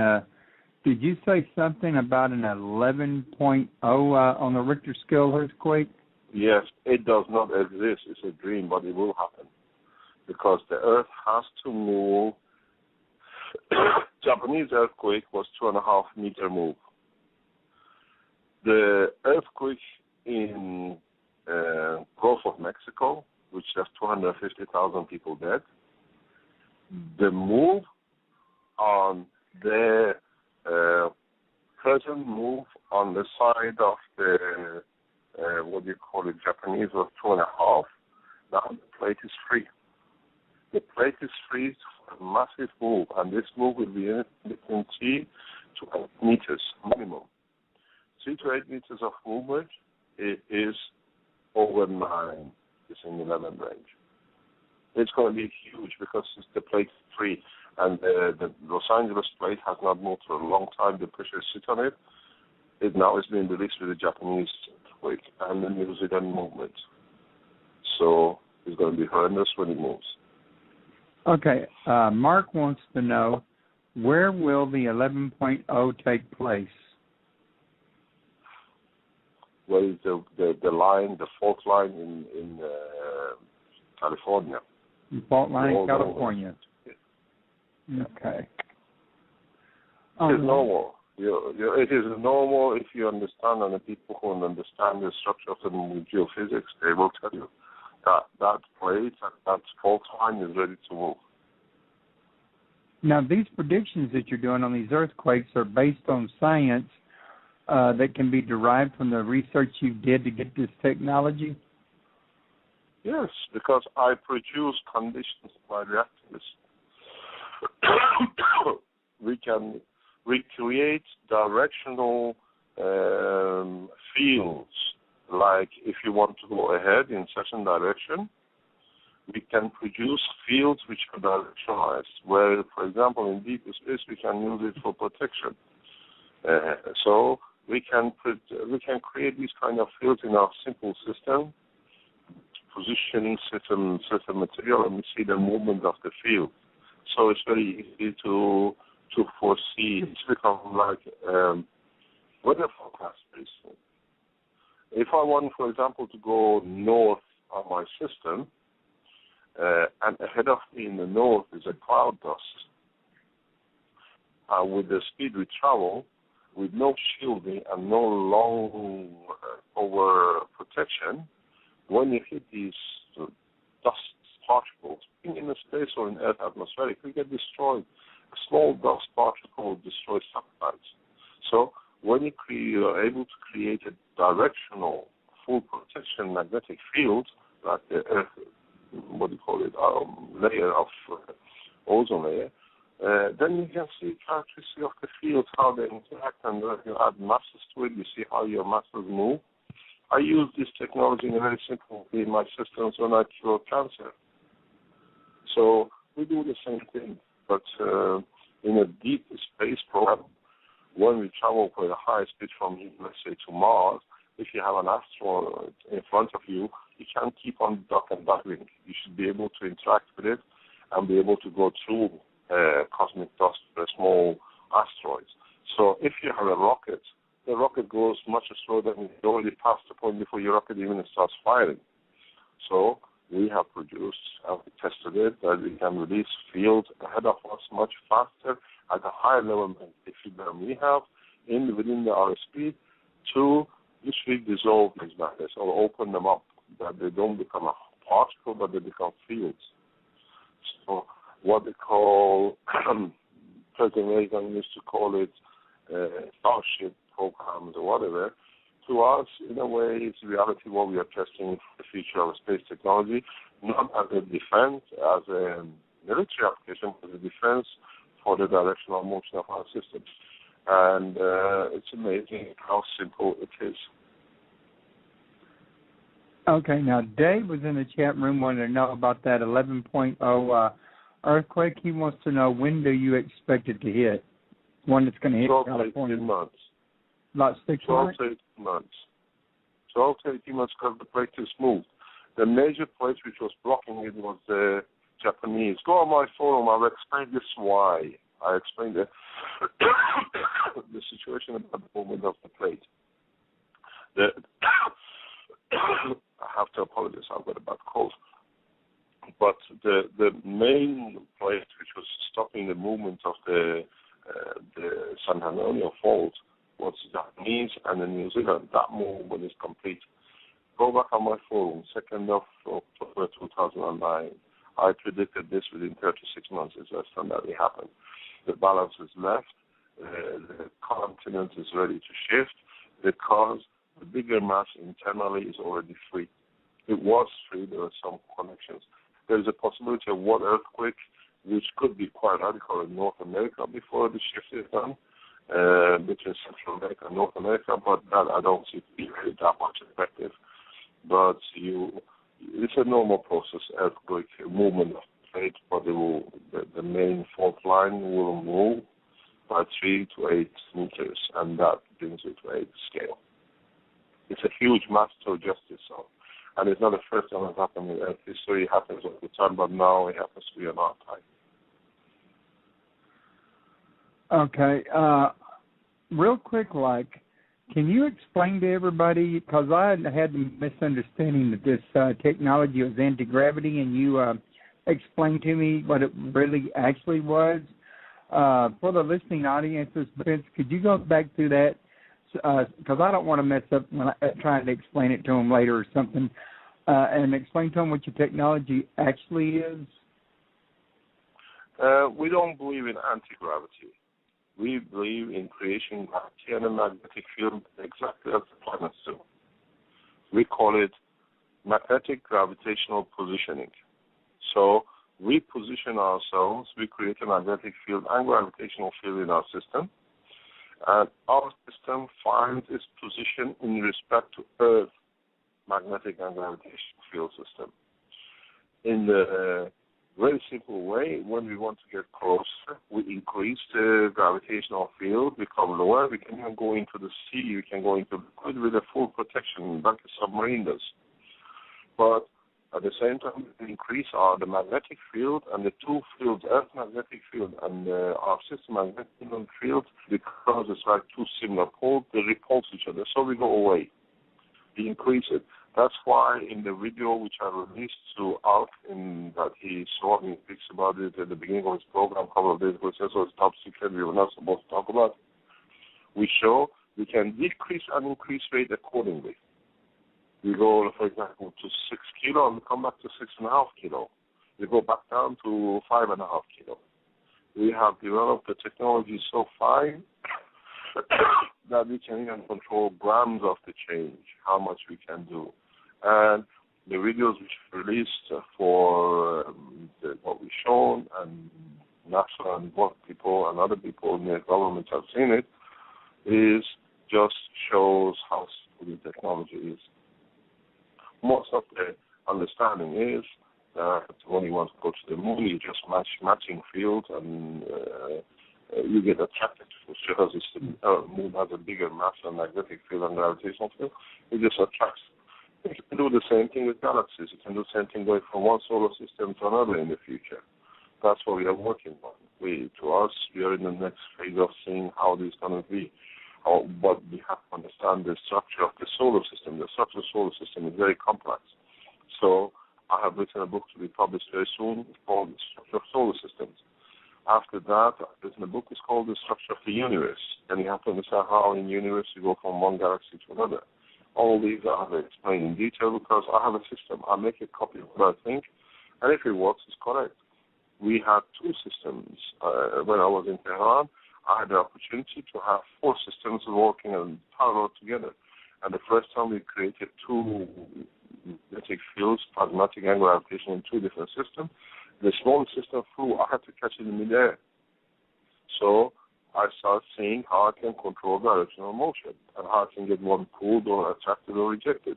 did you say something about an 11.0 on the Richter scale earthquake? Yes, it does not exist. It's a dream, but it will happen because the Earth has to move. Japanese earthquake was 2.5 meter move. The earthquake in Gulf of Mexico, which has 250,000 people dead, the move on the present move on the side of the Japanese was 2.5. Now the plate is free. The plate is free for a massive move, and this move will be between 3 to 8 meters minimum. 3 to 8 meters of movement is over 9. It's in 11 range. It's going to be huge because the plate is free, and the Los Angeles plate has not moved for a long time. The pressure sits on it. It now is being released with the Japanese earthquake and the New Zealand movement. So it's going to be horrendous when it moves. Okay, Mark wants to know, where will the 11.0 take place? What is the line, the fault line in California? The fault line in California. Okay. It's normal. It is normal if you understand, and the people who understand the structure of the geophysics, they will tell you that plate, that fault line is ready to move. Now, these predictions that you're doing on these earthquakes are based on science that can be derived from the research you did to get this technology? Yes, because I produce conditions by reactors. We can recreate directional fields, like if you want to go ahead in certain direction, we can produce fields which are directionalized, where, for example, in deep space, we can use it for protection. So we can create these kind of fields in our simple system, positioning certain material, and we see the movement of the field. So it's very easy to foresee. It's become like weather forecast, basically. If I want, for example, to go north on my system, and ahead of me in the north is a cloud dust, with the speed we travel, with no shielding and no long over protection, when you hit these dust particles, being in the space or in Earth atmospheric, we get destroyed. A small dust particle destroys satellites. So when you are able to create a directional, full protection magnetic field, like the Earth, layer of ozone layer, then you can see characteristics of the fields, how they interact, and you add masses to it. You see how your masses move. I use this technology in a very simple way in my systems when I cure cancer. So we do the same thing, but in a deep space program, when we travel for a high speed from, let's say, to Mars, if you have an asteroid in front of you, you can't keep on duck and ducking. You should be able to interact with it and be able to go through cosmic dust for small asteroids. So if you have a rocket, the rocket goes much slower than it already passed the point before your rocket even starts firing. So we have produced and we tested it that we can release fields ahead of us much faster at a higher level than we have within the RSP to literally dissolve these magnets or open them up, that they don't become a particle, but they become fields. So what they call, President Reagan used to call it Starship programs or whatever. To us, in a way, it's reality what we are testing for the future of space technology, not as a defense, as a military application, but as a defense for the directional motion of our systems. And it's amazing how simple it is. Okay, now Dave was in the chat room wanting to know about that 11.0 earthquake. He wants to know, when do you expect it to hit? One that's going to hit 12 California. 18 months. About 6 months? 12 to 18 months. 12 to 18 months because the plate is moved. The major plate which was blocking it was the Japanese. Go on my forum, I've explained this why. I explained the situation about the movement of the plate. I have to apologize, I've got a bad cold. But the main plate which was stopping the movement of the San Antonio fault was Japanese and the New Zealand. That movement is complete. Go back on my forum, 2nd of October 2009. I predicted this within 36 months. It's just that it happened. The balance is left. The continent is ready to shift because the bigger mass internally is already free. It was free. There are some connections. There is a possibility of one earthquake, which could be quite radical in North America before the shift is done between Central America and North America, but that I don't see to be really that much effective. But it's a normal process, earthquake movement of the plate, but the main fault line will move by 3 to 8 meters, and that brings it to 8 scale. It's a huge mass to adjust itself. And it's not the first time it's happened in Earth history. It happens all the time, but now it happens to be an our time. Okay. Real quick, can you explain to everybody, because I had the misunderstanding that this technology was anti-gravity, and you explained to me what it really actually was. For the listening audiences, Vince, could you go back through that? Because I don't want to mess up when I'm trying to explain it to them later or something, and explain to them what your technology actually is. We don't believe in anti-gravity. We believe in creating gravity and a magnetic field exactly as the planets do. We call it magnetic gravitational positioning. So we position ourselves, we create a magnetic field and gravitational field in our system, and our system finds its position in respect to Earth's magnetic and gravitational field system. In the very simple way, when we want to get closer, we increase the gravitational field, become lower, we can even go into the sea, we can go into liquid with a full protection, like a submarine does. But at the same time, we increase the magnetic field and the two fields, Earth magnetic field and our system magnetic field, because it's like two similar poles, they repulse each other, so we go away. We increase it. That's why in the video which I released to Alk, that he saw and he speaks about it at the beginning of his program a couple of days ago, says it's top secret, we were not supposed to talk about it. We show we can decrease and increase rate accordingly. We go, for example, to 6 kilo and we come back to 6.5 kilo. We go back down to 5.5 kilo. We have developed the technology so fine that we can even control grams of the change, how much we can do. And the videos which we released for what we've shown, and NASA and what people and other people in the government have seen it, is just shows how simple the technology is. Most of the understanding is that when you want to go to the moon, you just matching fields and you get attracted to it because the moon has a bigger mass and magnetic field and gravitational field. It just attracts. You can do the same thing with galaxies. You can do the same thing going from one solar system to another in the future. That's what we are working on. To us, we are in the next phase of seeing how this is going to be. But we have to understand the structure of the solar system. The structure of the solar system is very complex. So I have written a book to be published very soon called The Structure of Solar Systems. After that, I've written a book is called The Structure of the Universe. And you have to understand how in the universe you go from one galaxy to another. All these I have explained in detail because I have a system. I make a copy of what I think, and if it works, it's correct. We had two systems. When I was in Tehran, I had the opportunity to have 4 systems working in parallel together. And the first time we created 2 magnetic fields, plasmatic and gravitational, in 2 different systems. The small system flew, I had to catch it in midair. So I started seeing how I can control directional motion and how I can get one pulled or attracted or rejected.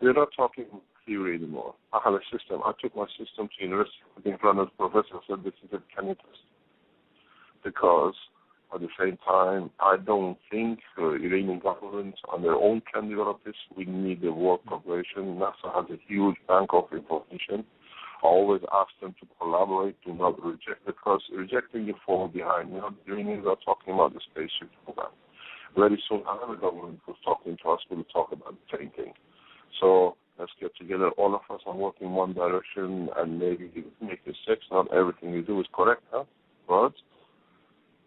We're not talking theory anymore. I have a system. I took my system to university in front of the professor and said, this is a can you test? Because At the same time, I don't think Iranian government on their own can develop this. We need the world cooperation. NASA has a huge bank of information. I always ask them to collaborate, do not reject, because rejecting you fall behind. You know, the Iranians are talking about the spaceship program. Very soon, another government who's talking to us will talk about the same thing. So let's get together, all of us, and work in one direction, and maybe make mistakes. Not everything we do is correct, huh? But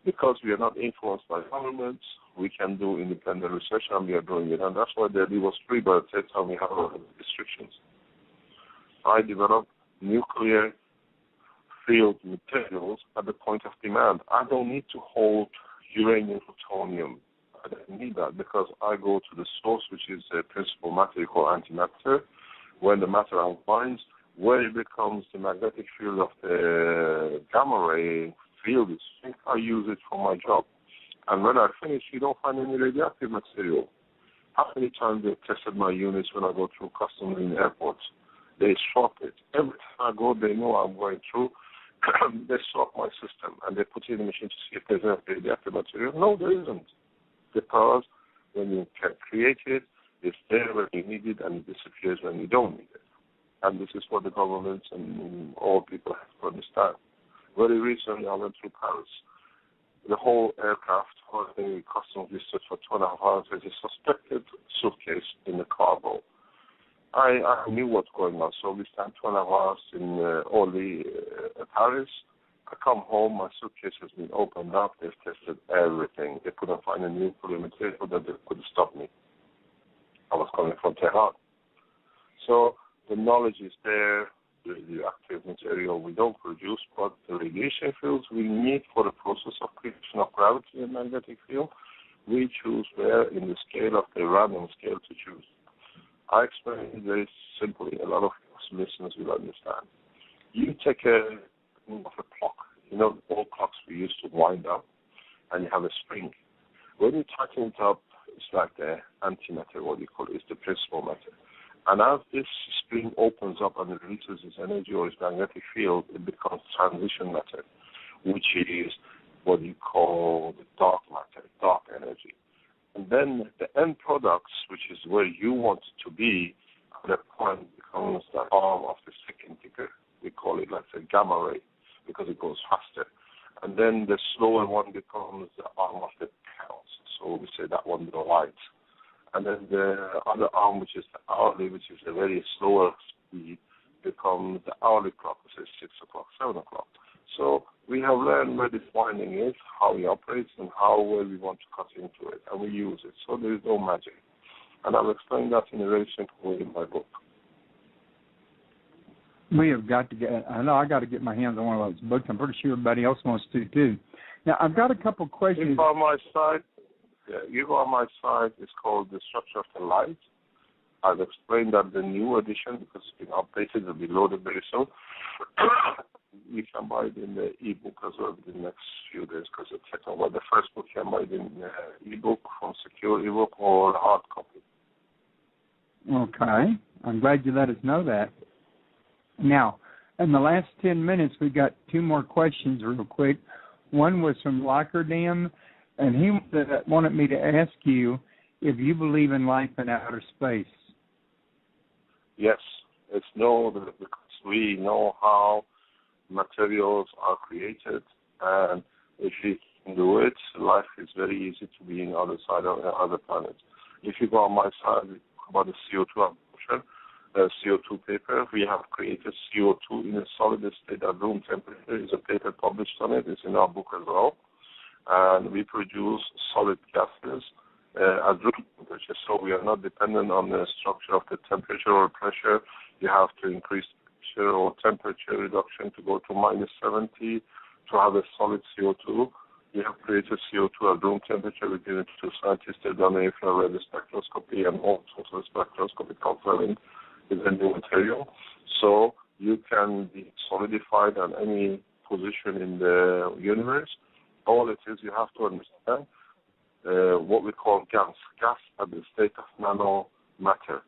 because we are not influenced by governments, we can do independent research, and we are doing it. And that's why Delhi was free, but at the same time we have a lot of restrictions. I developed nuclear field materials at the point of demand. I don't need to hold uranium, plutonium. I don't need that because I go to the source, which is the principal matter called antimatter. When the matter unwinds, where it becomes the magnetic field of the gamma ray field, I use it for my job. And when I finish, you don't find any radioactive material. How many times they've tested my units when I go through customs in airports? They swap it. Every time I go, they know I'm going through. They swap my system, and they put it in the machine to see if there's any radioactive material. No, there isn't. Because when you can create it, it's there when you need it, and it disappears when you don't need it. And this is what the governments and all people have to understand. Very recently, I went through Paris. The whole aircraft was in customs listed for 2.5 hours as a suspected suitcase in the cargo. I knew what's going on, so we spent 2.5 hours in Paris. I come home, my suitcase has been opened up, they've tested everything. They couldn't find a nuclear material that they could stop me. I was coming from Tehran. So the knowledge is there, the radioactive material we don't produce, but the radiation fields we need for the process of creation of gravity and magnetic field, we choose where in the scale of the random scale to choose. I explain it very simply. A lot of listeners will understand. You take a clock. You know, the old clocks we used to wind up, and you have a spring. When you tighten it up, it's like the antimatter, what you call it, it's the principal matter. And as this spring opens up and releases its energy or its magnetic field, it becomes transition matter, which is what you call the dark matter, dark energy. And then the end products, which is where you want it to be, at that point becomes the arm of the second ticker. We call it like a gamma ray because it goes faster. And then the slower one becomes the arm of the counts. So we say that one, the light. And then the other arm, which is the hourly, which is a very slower speed, becomes the hourly clock, which is 6 o'clock, 7 o'clock. So we have learned where this winding is, how it operates, and where we want to cut into it, and we use it. So there is no magic. And I'll explain that in a very simple way in my book. We have got to get, I know I got to get my hands on one of those books. I'm pretty sure everybody else wants to, too. Now, I've got a couple questions. You go on my site. Yeah, you go on my site. It's called The Structure of the Light. I've explained that the new edition, because it's been updated, it will be loaded very soon. You can buy it in the e-book as well in the next few days because it's taken. But the first book you can buy it in e-book from secure e-book or hard copy. Okay. I'm glad you let us know that. Now, in the last 10 minutes, we got 2 more questions real quick. One was from Lockerdam, and he wanted me to ask you if you believe in life in outer space. Yes, it's known because we know how materials are created, and if you can do it, life is very easy to be in other side of other planets. If you go on my side about the CO2 absorption, CO2 paper, we have created CO2 in a solid state at room temperature. There's a paper published on it. It's in our book as well. And we produce solid gases at room temperature. So we are not dependent on the structure of the temperature or pressure. You have to increase pressure or temperature reduction to go to -70 to have a solid CO2. We have created CO2 at room temperature. We give it to scientists. They've done infrared spectroscopy and all sorts of spectroscopy confirming is a new material. So you can be solidified at any position in the universe. All it is, you have to understand what we call gas at the state of nano matter.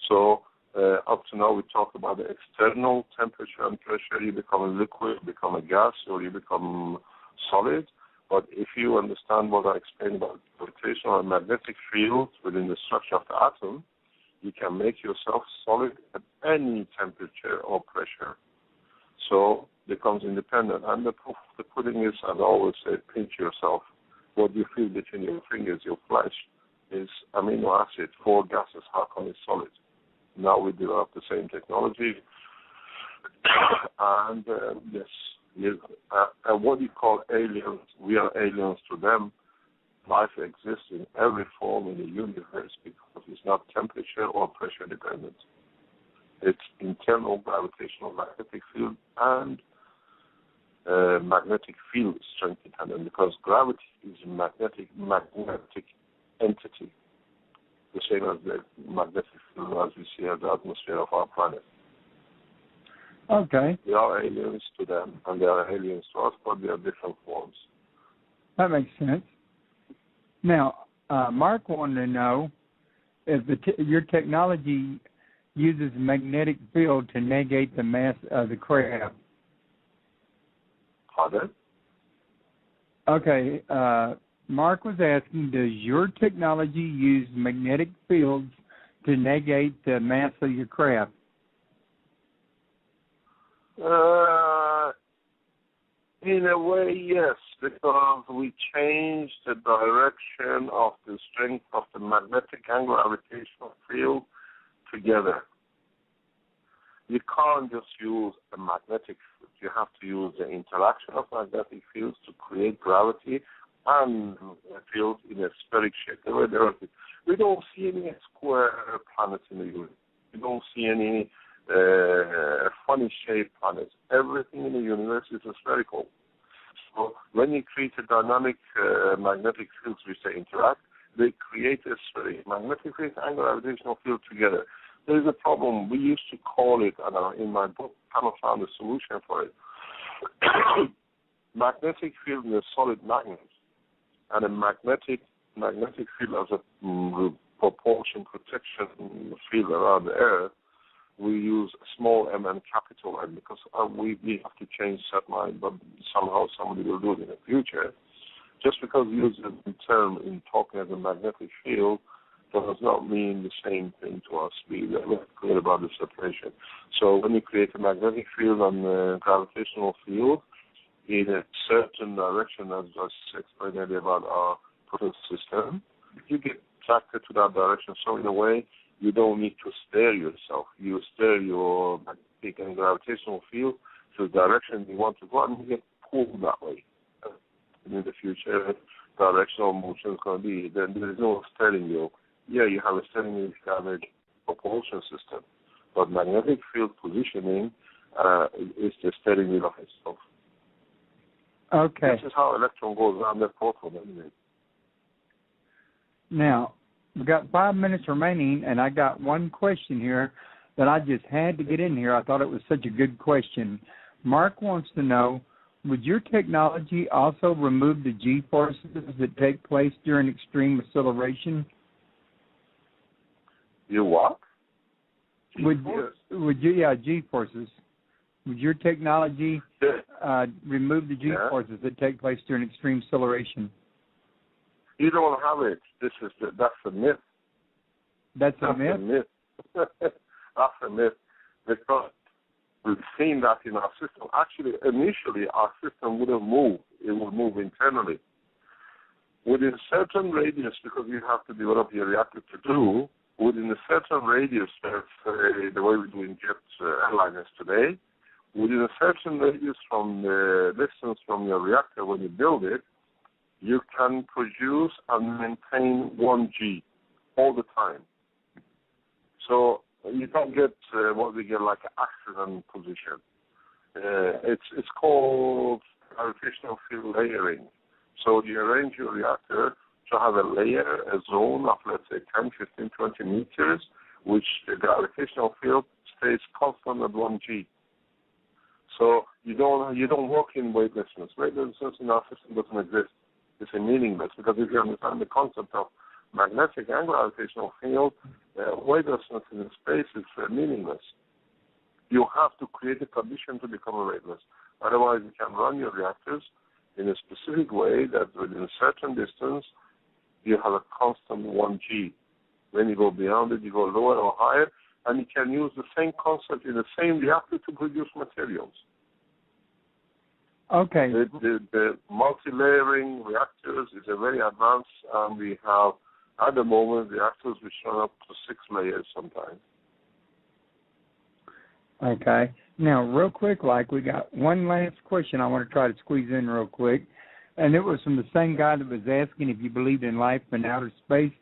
So up to now, we talked about the external temperature and pressure. You become a liquid, become a gas, or you become solid. But if you understand what I explained about gravitational and magnetic fields within the structure of the atom, you can make yourself solid at any temperature or pressure. So it becomes independent. And the proof of the pudding is, as I always say, pinch yourself. What you feel between your fingers, your flesh, is amino acid, 4 gases. How come it's solid? Now we develop the same technology. And yes, what you call aliens, we are aliens to them. Life exists in every form in the universe because it's not temperature or pressure dependent. It's internal gravitational magnetic field and magnetic field strength dependent, because gravity is a magnetic entity, the same as the magnetic field as we see in the atmosphere of our planet. Okay. We are aliens to them, and they are aliens to us, but they are different forms. That makes sense. Now, Mark wanted to know if your technology uses magnetic field to negate the mass of the craft. Pardon? Okay. Mark was asking, does your technology use magnetic fields to negate the mass of your craft? In a way, yes, because we change the direction of the strength of the magnetic and gravitational field together. You can't just use a magnetic field. You have to use the interaction of magnetic fields to create gravity and fields in a spheric shape. The way they are. We don't see any square planets in the universe. We don't see any funny shaped planets. Everything in the universe is spherical. So when you create a dynamic magnetic fields which they interact, they create a spheric magnetic field and gravitational field together. There is a problem. We used to call it, and in my book, I haven't found a solution for it. Magnetic field is a solid magnet, and a magnetic field as a propulsion protection field around the Earth. We use small m and capital M because we have to change that mind, but somehow somebody will do it in the future. Just because we use the term in talking as a magnetic field does not mean the same thing to us. We're clear about the separation. So when you create a magnetic field and a gravitational field in a certain direction, as I explained earlier about our process system, you get attracted to that direction. So in a way, you don't need to steer yourself. You steer your magnetic and gravitational field to the direction you want to go, and you get pulled that way. And in the future, directional motion is going to be, then there is no steering wheel. Yeah, you have a steering wheel, you have a propulsion system, but magnetic field positioning is the steering wheel of itself. Okay. This is how electron goes around the proton anyway. Now, we've got 5 minutes remaining, and I got one question here that I just had to get in here. I thought it was such a good question. Mark wants to know, would your technology also remove the G-forces that take place during extreme acceleration? You what? Would you, G-forces. Would your technology remove the G-forces that take place during extreme acceleration? You don't have it. That's a myth. That's a myth? That's a myth. Because we've seen that in our system. Actually, initially, our system would have moved. It would move internally. Within a certain radius, because you have to develop your reactor to do, within a certain radius, the way we do in jet airliners today, within a certain radius from the distance from your reactor when you build it, you can produce and maintain 1G all the time. So you don't get what we get like an accident position. It's called gravitational field layering. So you arrange your reactor to have a layer, a zone of, let's say, 10, 15, 20 meters, which the gravitational field stays constant at 1G. So you don't work in weightlessness. Weightlessness in our system doesn't exist. It's meaningless, because if you understand the concept of magnetic and gravitational field, weightlessness in space is meaningless. You have to create a condition to become weightless. Otherwise, you can run your reactors in a specific way that within a certain distance, you have a constant 1G. When you go beyond it, you go lower or higher, and you can use the same concept in the same reactor to produce materials. Okay. The multi-layering reactors is a very advanced, and we have, at the moment, reactors which run up to 6 layers sometimes. Okay. Now, real quick, we got one last question I want to try to squeeze in real quick, and it was from the same guy that was asking if you believed in life in outer space.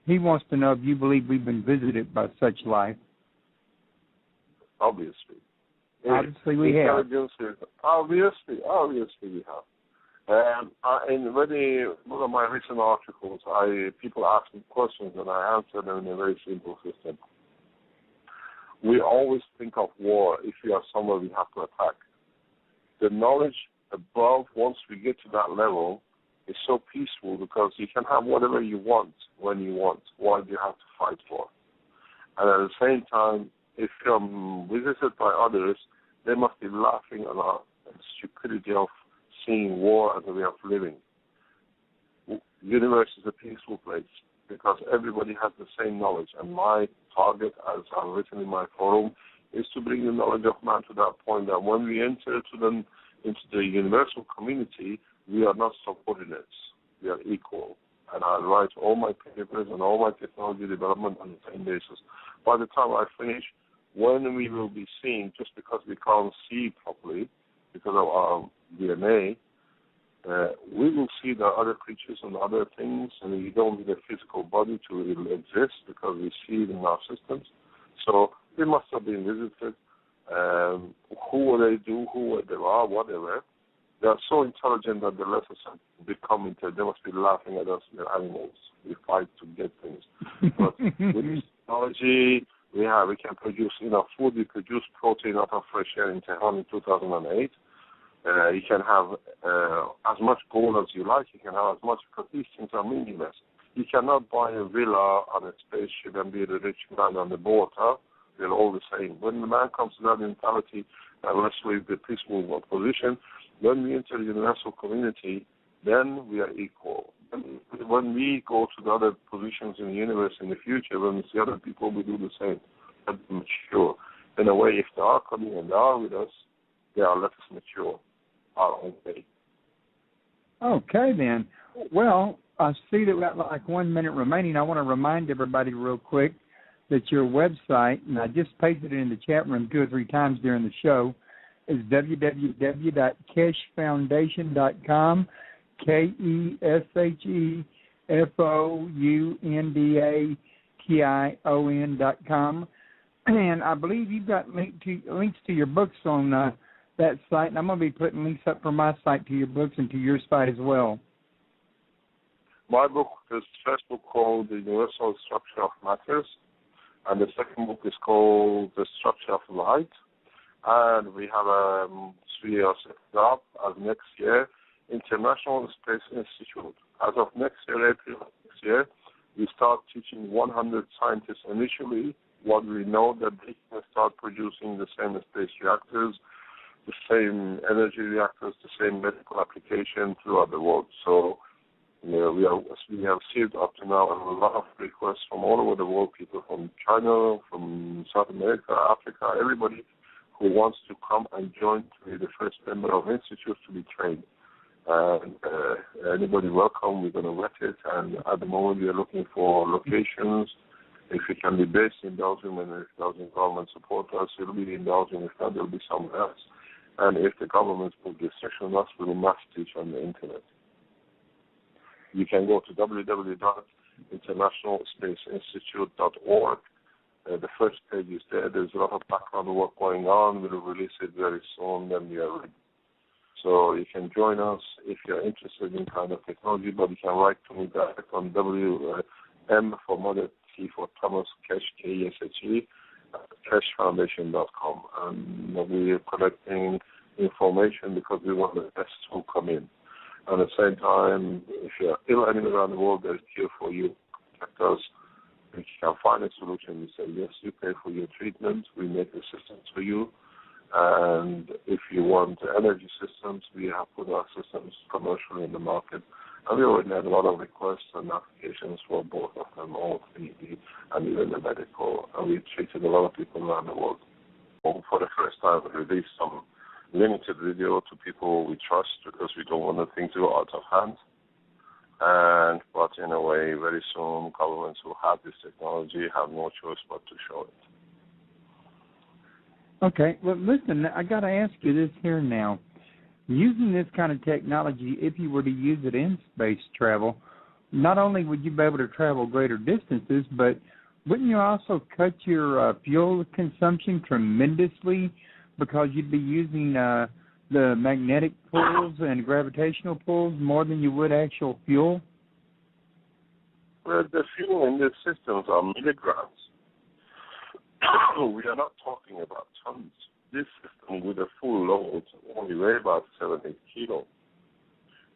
He wants to know if you believe we've been visited by such life. Obviously. Obviously we have. Obviously we have. In one of my recent articles, people ask me questions and I answer them in a very simple system. We always think of war. If we are somewhere, we have to attack. The knowledge above, once we get to that level, is so peaceful because you can have whatever you want when you want. What do you have to fight for? And at the same time, if you're visited by others, they must be laughing at our stupidity of seeing war as a way of living. The universe is a peaceful place because everybody has the same knowledge. And my target, as I've written in my forum, is to bring the knowledge of man to that point that when we enter into the universal community, we are not subordinates. We are equal. And I write all my papers and all my technology development on the same basis. By the time I finish, when we will be seeing, just because we can't see properly because of our DNA, we will see the other creatures and other things, and we don't need a physical body to really exist because we see it in our systems. So they must have been visited. Who will they do, who they are, whatever. They are so intelligent that the less become intelligent. They must be laughing at us. We're animals. We fight to get things. But with technology, we can produce enough food. We produce protein out of fresh air in Tehran in 2008. You can have as much gold as you like. You can have as much, because these things are meaningless. You cannot buy a villa on a spaceship and be the rich man on the water. They're all the same. When the man comes to that mentality, let's leave the peaceful position, when we enter the universal community, then we are equal. When we go to the other positions in the universe in the future, when we see other people, we do the same. Let them mature. In a way, if they are coming and they are with us, they are let us mature our own way. Okay, then. Well, I see that we got 1 minute remaining. I want to remind everybody real quick that your website, and I just pasted it in the chat room 2 or 3 times during the show, is www.keshefoundation.com, KESHEFOUNDATION.com. And I believe you've got links to your books on that site, and I'm going to be putting links up from my site to your books and to your site as well. My book, the first book called The Universal Structure of Matters, and the second book is called The Structure of Light. And we have we are set up as next year International Space Institute. As of next year, April next year, we start teaching 100 scientists initially what we know, that they can start producing the same space reactors, the same energy reactors, the same medical application throughout the world. So we have received up to now a lot of requests from all over the world, people from China, from South America, Africa, everybody who wants to come and join to be the first member of institute to be trained. And anybody welcome, we're going to vet it. And at the moment, we are looking for locations. If it can be based in Belgium, and if Belgian government support us, it will be in Belgium. If not, it will be somewhere else. And if the government put restriction on us, we will mass teach on the internet. You can go to www.internationalspaceinstitute.org. The first page is there. There's a lot of background work going on. We'll release it very soon when we are ready. So you can join us if you're interested in kind of technology, but you can write to me direct on M for Mother, T for Thomas, Keshe, Keshe, KesheFoundation.com. And we are collecting information because we want the best to come in. At the same time, if you're ill anywhere around the world, there's a cure for you. Contact us. If you can find a solution, we say, yes, you pay for your treatment. We make assistance for you. And if you want energy systems, we have put our systems commercially in the market. And we already had a lot of requests and applications for both of them, all 3D and even the medical. And we treated a lot of people around the world. For the first time, we released some limited video to people we trust because we don't want the thing to go out of hand. But in a way, very soon, governments who have this technology have no choice but to show it. Okay, well, listen, I got to ask you this here now. Using this kind of technology, if you were to use it in space travel, not only would you be able to travel greater distances, but wouldn't you also cut your fuel consumption tremendously because you'd be using the magnetic pulls and gravitational pulls more than you would actual fuel? Well, the fuel in these systems are milligrams. We are not talking about tons. This system with a full load only weigh about 7-8 kilos.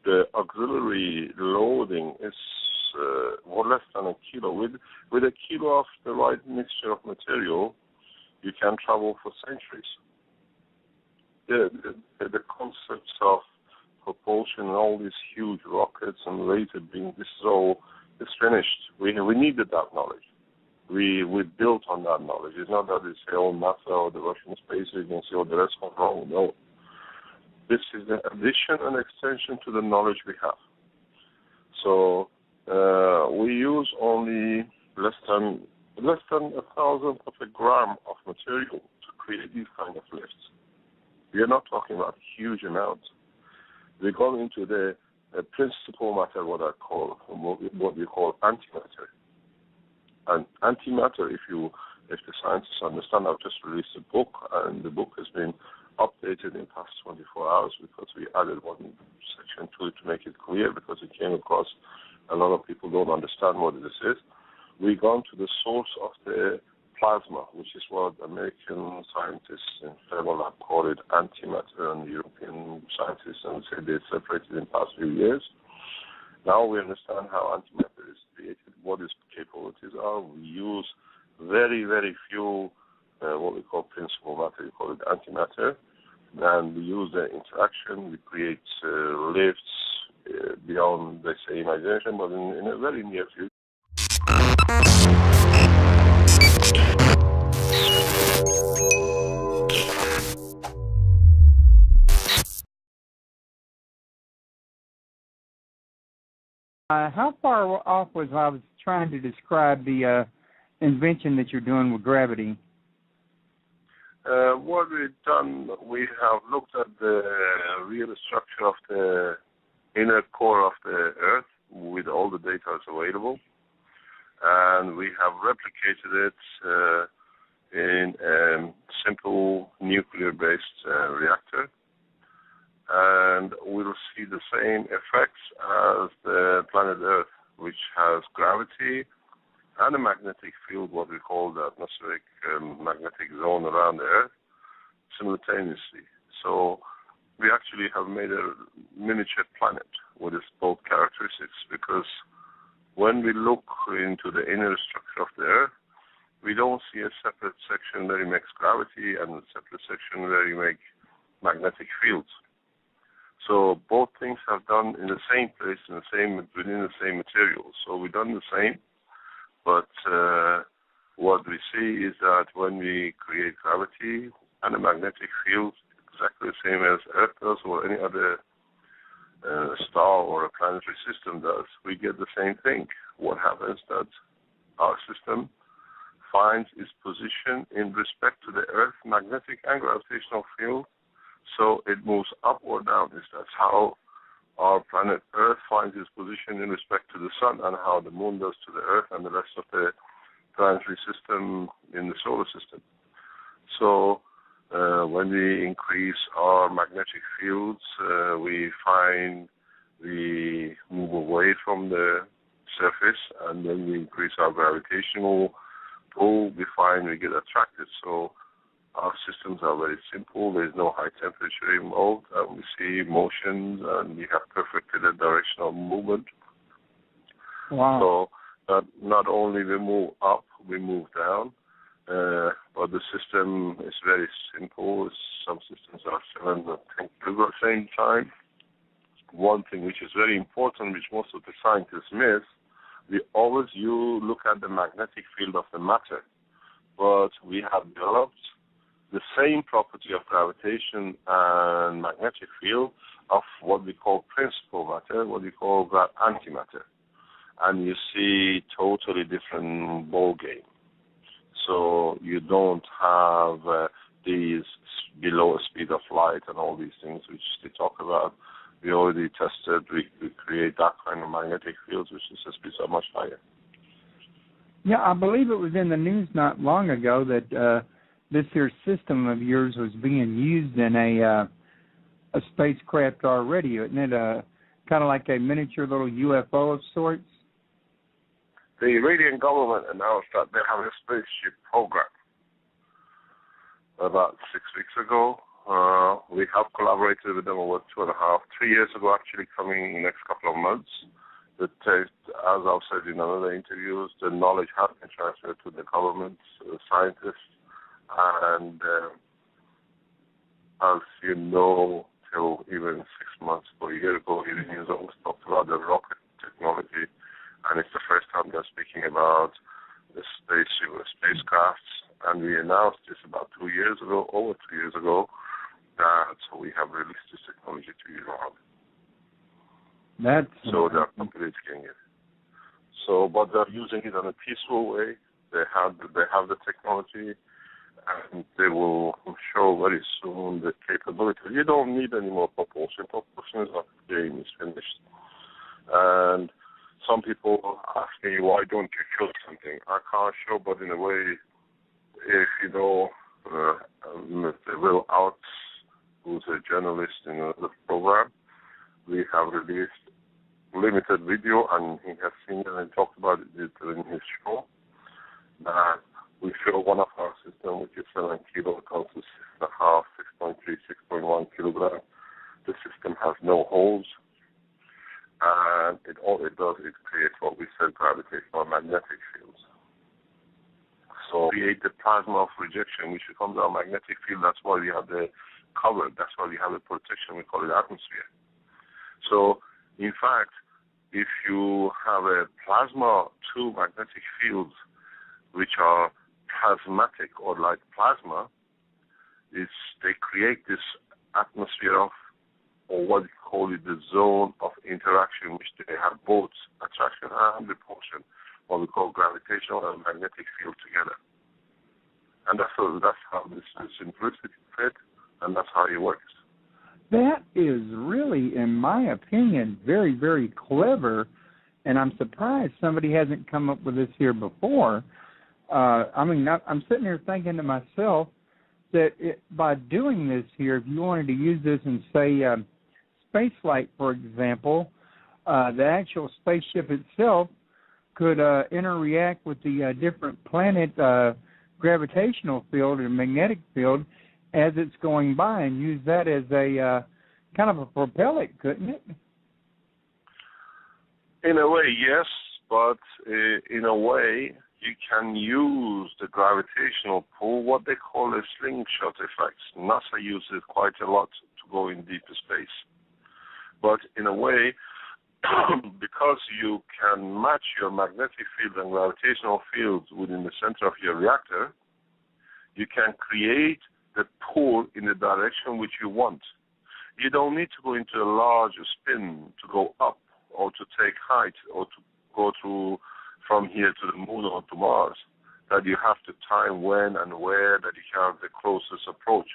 The auxiliary loading is more or less than a kilo. With a kilo of the right mixture of material, you can travel for centuries. The concepts of propulsion and all these huge rockets and laser beams, this is all is finished. We needed that knowledge. We built on that knowledge. It's not that we say, oh, NASA or the Russian space agency or the rest are wrong. No. This is an addition and extension to the knowledge we have. So we use only less than 1,000th of a gram of material to create these kind of lifts. We are not talking about huge amounts. We're going into the principal matter, what we call antimatter. And antimatter, if the scientists understand, I've just released a book, and the book has been updated in the past 24 hours because we added one section to it to make it clear, because it came across a lot of people don't understand what this is. We've gone to the source of the plasma, which is what American scientists in Fermilab call it antimatter, and European scientists and say they separated in the past few years. Now we understand how antimatter is created, what its capabilities are. We use very, very few what we call principal matter, we call it antimatter, and we use the interaction. We create lifts beyond, let's say, imagination, but in a very near future. How far off was I was trying to describe the invention that you're doing with gravity? What we've done, we have looked at the real structure of the inner core of the Earth with all the data available, and we have replicated it in a simple nuclear-based reactor. And we'll see the same effects as the planet Earth, which has gravity and a magnetic field, what we call the atmospheric magnetic zone around the Earth, simultaneously. So we actually have made a miniature planet with its both characteristics, because when we look into the inner structure of the Earth, we don't see a separate section where you make gravity and a separate section where you make magnetic fields. So both things have done in the same place, within the same material. So we've done the same, but what we see is that when we create gravity and a magnetic field, exactly the same as Earth does or any other star or a planetary system does, we get the same thing. What happens is that our system finds its position in respect to the Earth magnetic and gravitational field. So it moves up or down. That's how our planet Earth finds its position in respect to the Sun, and how the Moon does to the Earth and the rest of the planetary system in the solar system. So when we increase our magnetic fields, we find we move away from the surface, and when we increase our gravitational pull, we find we get attracted. So our systems are very simple. There's no high temperature involved, and we see motions, and we have perfectly the directional movement. Wow. So not only we move up, we move down. but the system is very simple. Some systems are 7 or 10 kilograms at the same time. One thing which is very important, which most of the scientists miss, we always look at the magnetic field of the matter, but we have developed the same property of gravitation and magnetic field of what we call principal matter, what we call antimatter. And you see totally different ball game. So you don't have these below speed of light and all these things which they talk about. We already tested, we create that kind of magnetic fields which is just so much higher. Yeah, I believe it was in the news not long ago that this here system of yours was being used in a spacecraft already. Isn't it kind of like a miniature little UFO of sorts? The Iranian government announced that they have a spaceship program about 6 weeks ago. We have collaborated with them over 2.5, 3 years ago, actually, coming in the next couple of months. As I've said in other interviews, the knowledge has been transferred to the government, scientists, and as you know, till even 6 months or a year ago, Iranians always talked about the rocket technology, and it's the first time they're speaking about the spacecrafts, and we announced this about 2 years ago, over 2 years ago, that we have released this technology to Iran. So they're completing it. So, but they're using it in a peaceful way. They have the technology, and they will show very soon the capability. You don't need any more propulsion. Propulsion is not the game, is finished. And some people ask me, why don't you show something? I can't show, but in a way, if you know Will Out, who's a journalist in the program, we have released limited video, and he has seen it and talked about it in his show, that we show one of our system, which is 7 kilograms to 6.5, 6.3, 6.1 kilograms. The system has no holes, and all it does is create what we said gravitational magnetic fields. So create the plasma of rejection, which becomes our magnetic field. That's why we have the cover. That's why we have the protection. We call it atmosphere. So, in fact, if you have a plasma two magnetic fields which are plasmatic or like plasma, they create this atmosphere of, or what we call it, the zone of interaction, which they have both attraction and repulsion, what we call gravitational and magnetic field together. And that's how this simplicity fit, and that's how it works. That is really, in my opinion, very, very clever, and I'm surprised somebody hasn't come up with this here before. I'm sitting here thinking to myself that by doing this here, if you wanted to use this in, say, space flight, for example, the actual spaceship itself could interact with the different planet gravitational field and magnetic field as it's going by, and use that as a kind of a propellant, couldn't it? In a way, yes, but in a way, you can use the gravitational pull, what they call a slingshot effect. NASA uses it quite a lot to go in deeper space. But in a way, because you can match your magnetic field and gravitational fields within the center of your reactor, you can create the pull in the direction which you want. You don't need to go into a larger spin to go up or to take height or to go from here to the moon or to Mars, that you have to time when and where that you have the closest approach.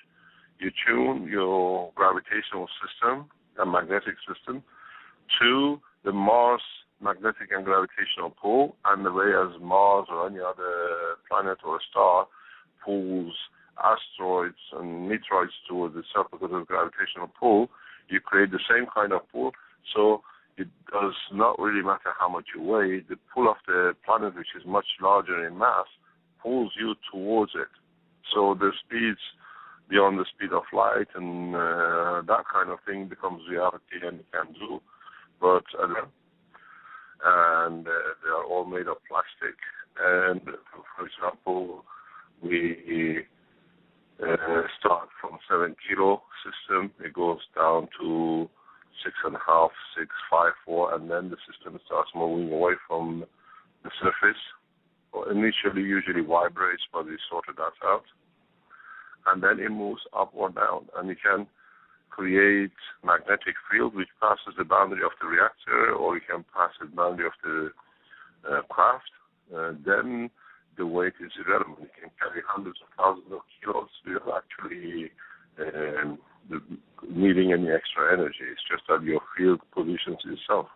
You tune your gravitational system and magnetic system to the Mars magnetic and gravitational pull, and the way as Mars or any other planet or a star pulls asteroids and meteoroids towards itself because of gravitational pull, you create the same kind of pull. So it does not really matter how much you weigh. The pull of the planet, which is much larger in mass, pulls you towards it. So the speeds beyond the speed of light and that kind of thing becomes reality and you can do. But they are all made of plastic. And for example, we usually vibrates, but we sorted that out. And then it moves up or down, and you can create magnetic field which passes the boundary of the reactor, or you can pass the boundary of the craft. Then the weight is irrelevant. You can carry hundreds of thousands of kilos without actually needing any extra energy. It's just that your field positions itself.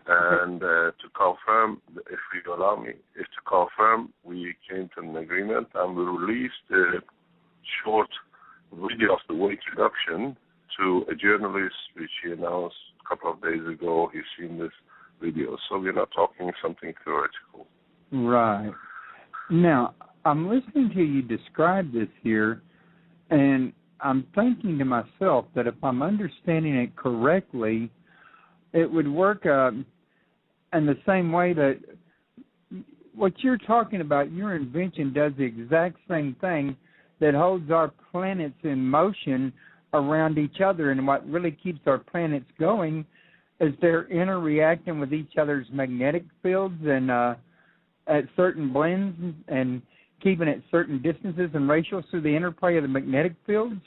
And to confirm, if you allow me, we came to an agreement, and we released a short video of the weight reduction to a journalist, which he announced a couple of days ago. He's seen this video, so we're not talking something theoretical. Right. Now, I'm listening to you describe this here, and I'm thinking to myself that if I'm understanding it correctly, it would work in the same way that what you're talking about, your invention does the exact same thing that holds our planets in motion around each other, and what really keeps our planets going is they're interreacting with each other's magnetic fields and at certain blends and keeping at certain distances and ratios through the interplay of the magnetic fields?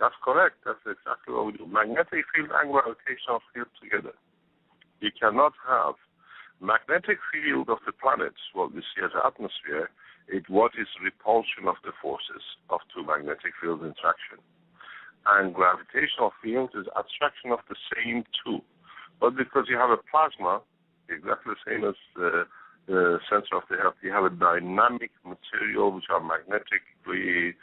That's correct. That's exactly what we do. Magnetic field and gravitational field together. You cannot have magnetic field of the planets, what we see as atmosphere, what is repulsion of the forces of two magnetic field interaction. And gravitational field is attraction of the same two. But because you have a plasma, exactly the same as the center of the Earth, you have a dynamic material which are magnetically,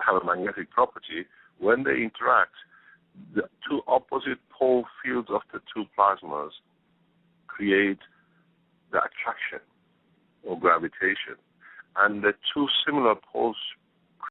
have a magnetic property. When they interact, the two opposite pole fields of the two plasmas create the attraction or gravitation. And the two similar pole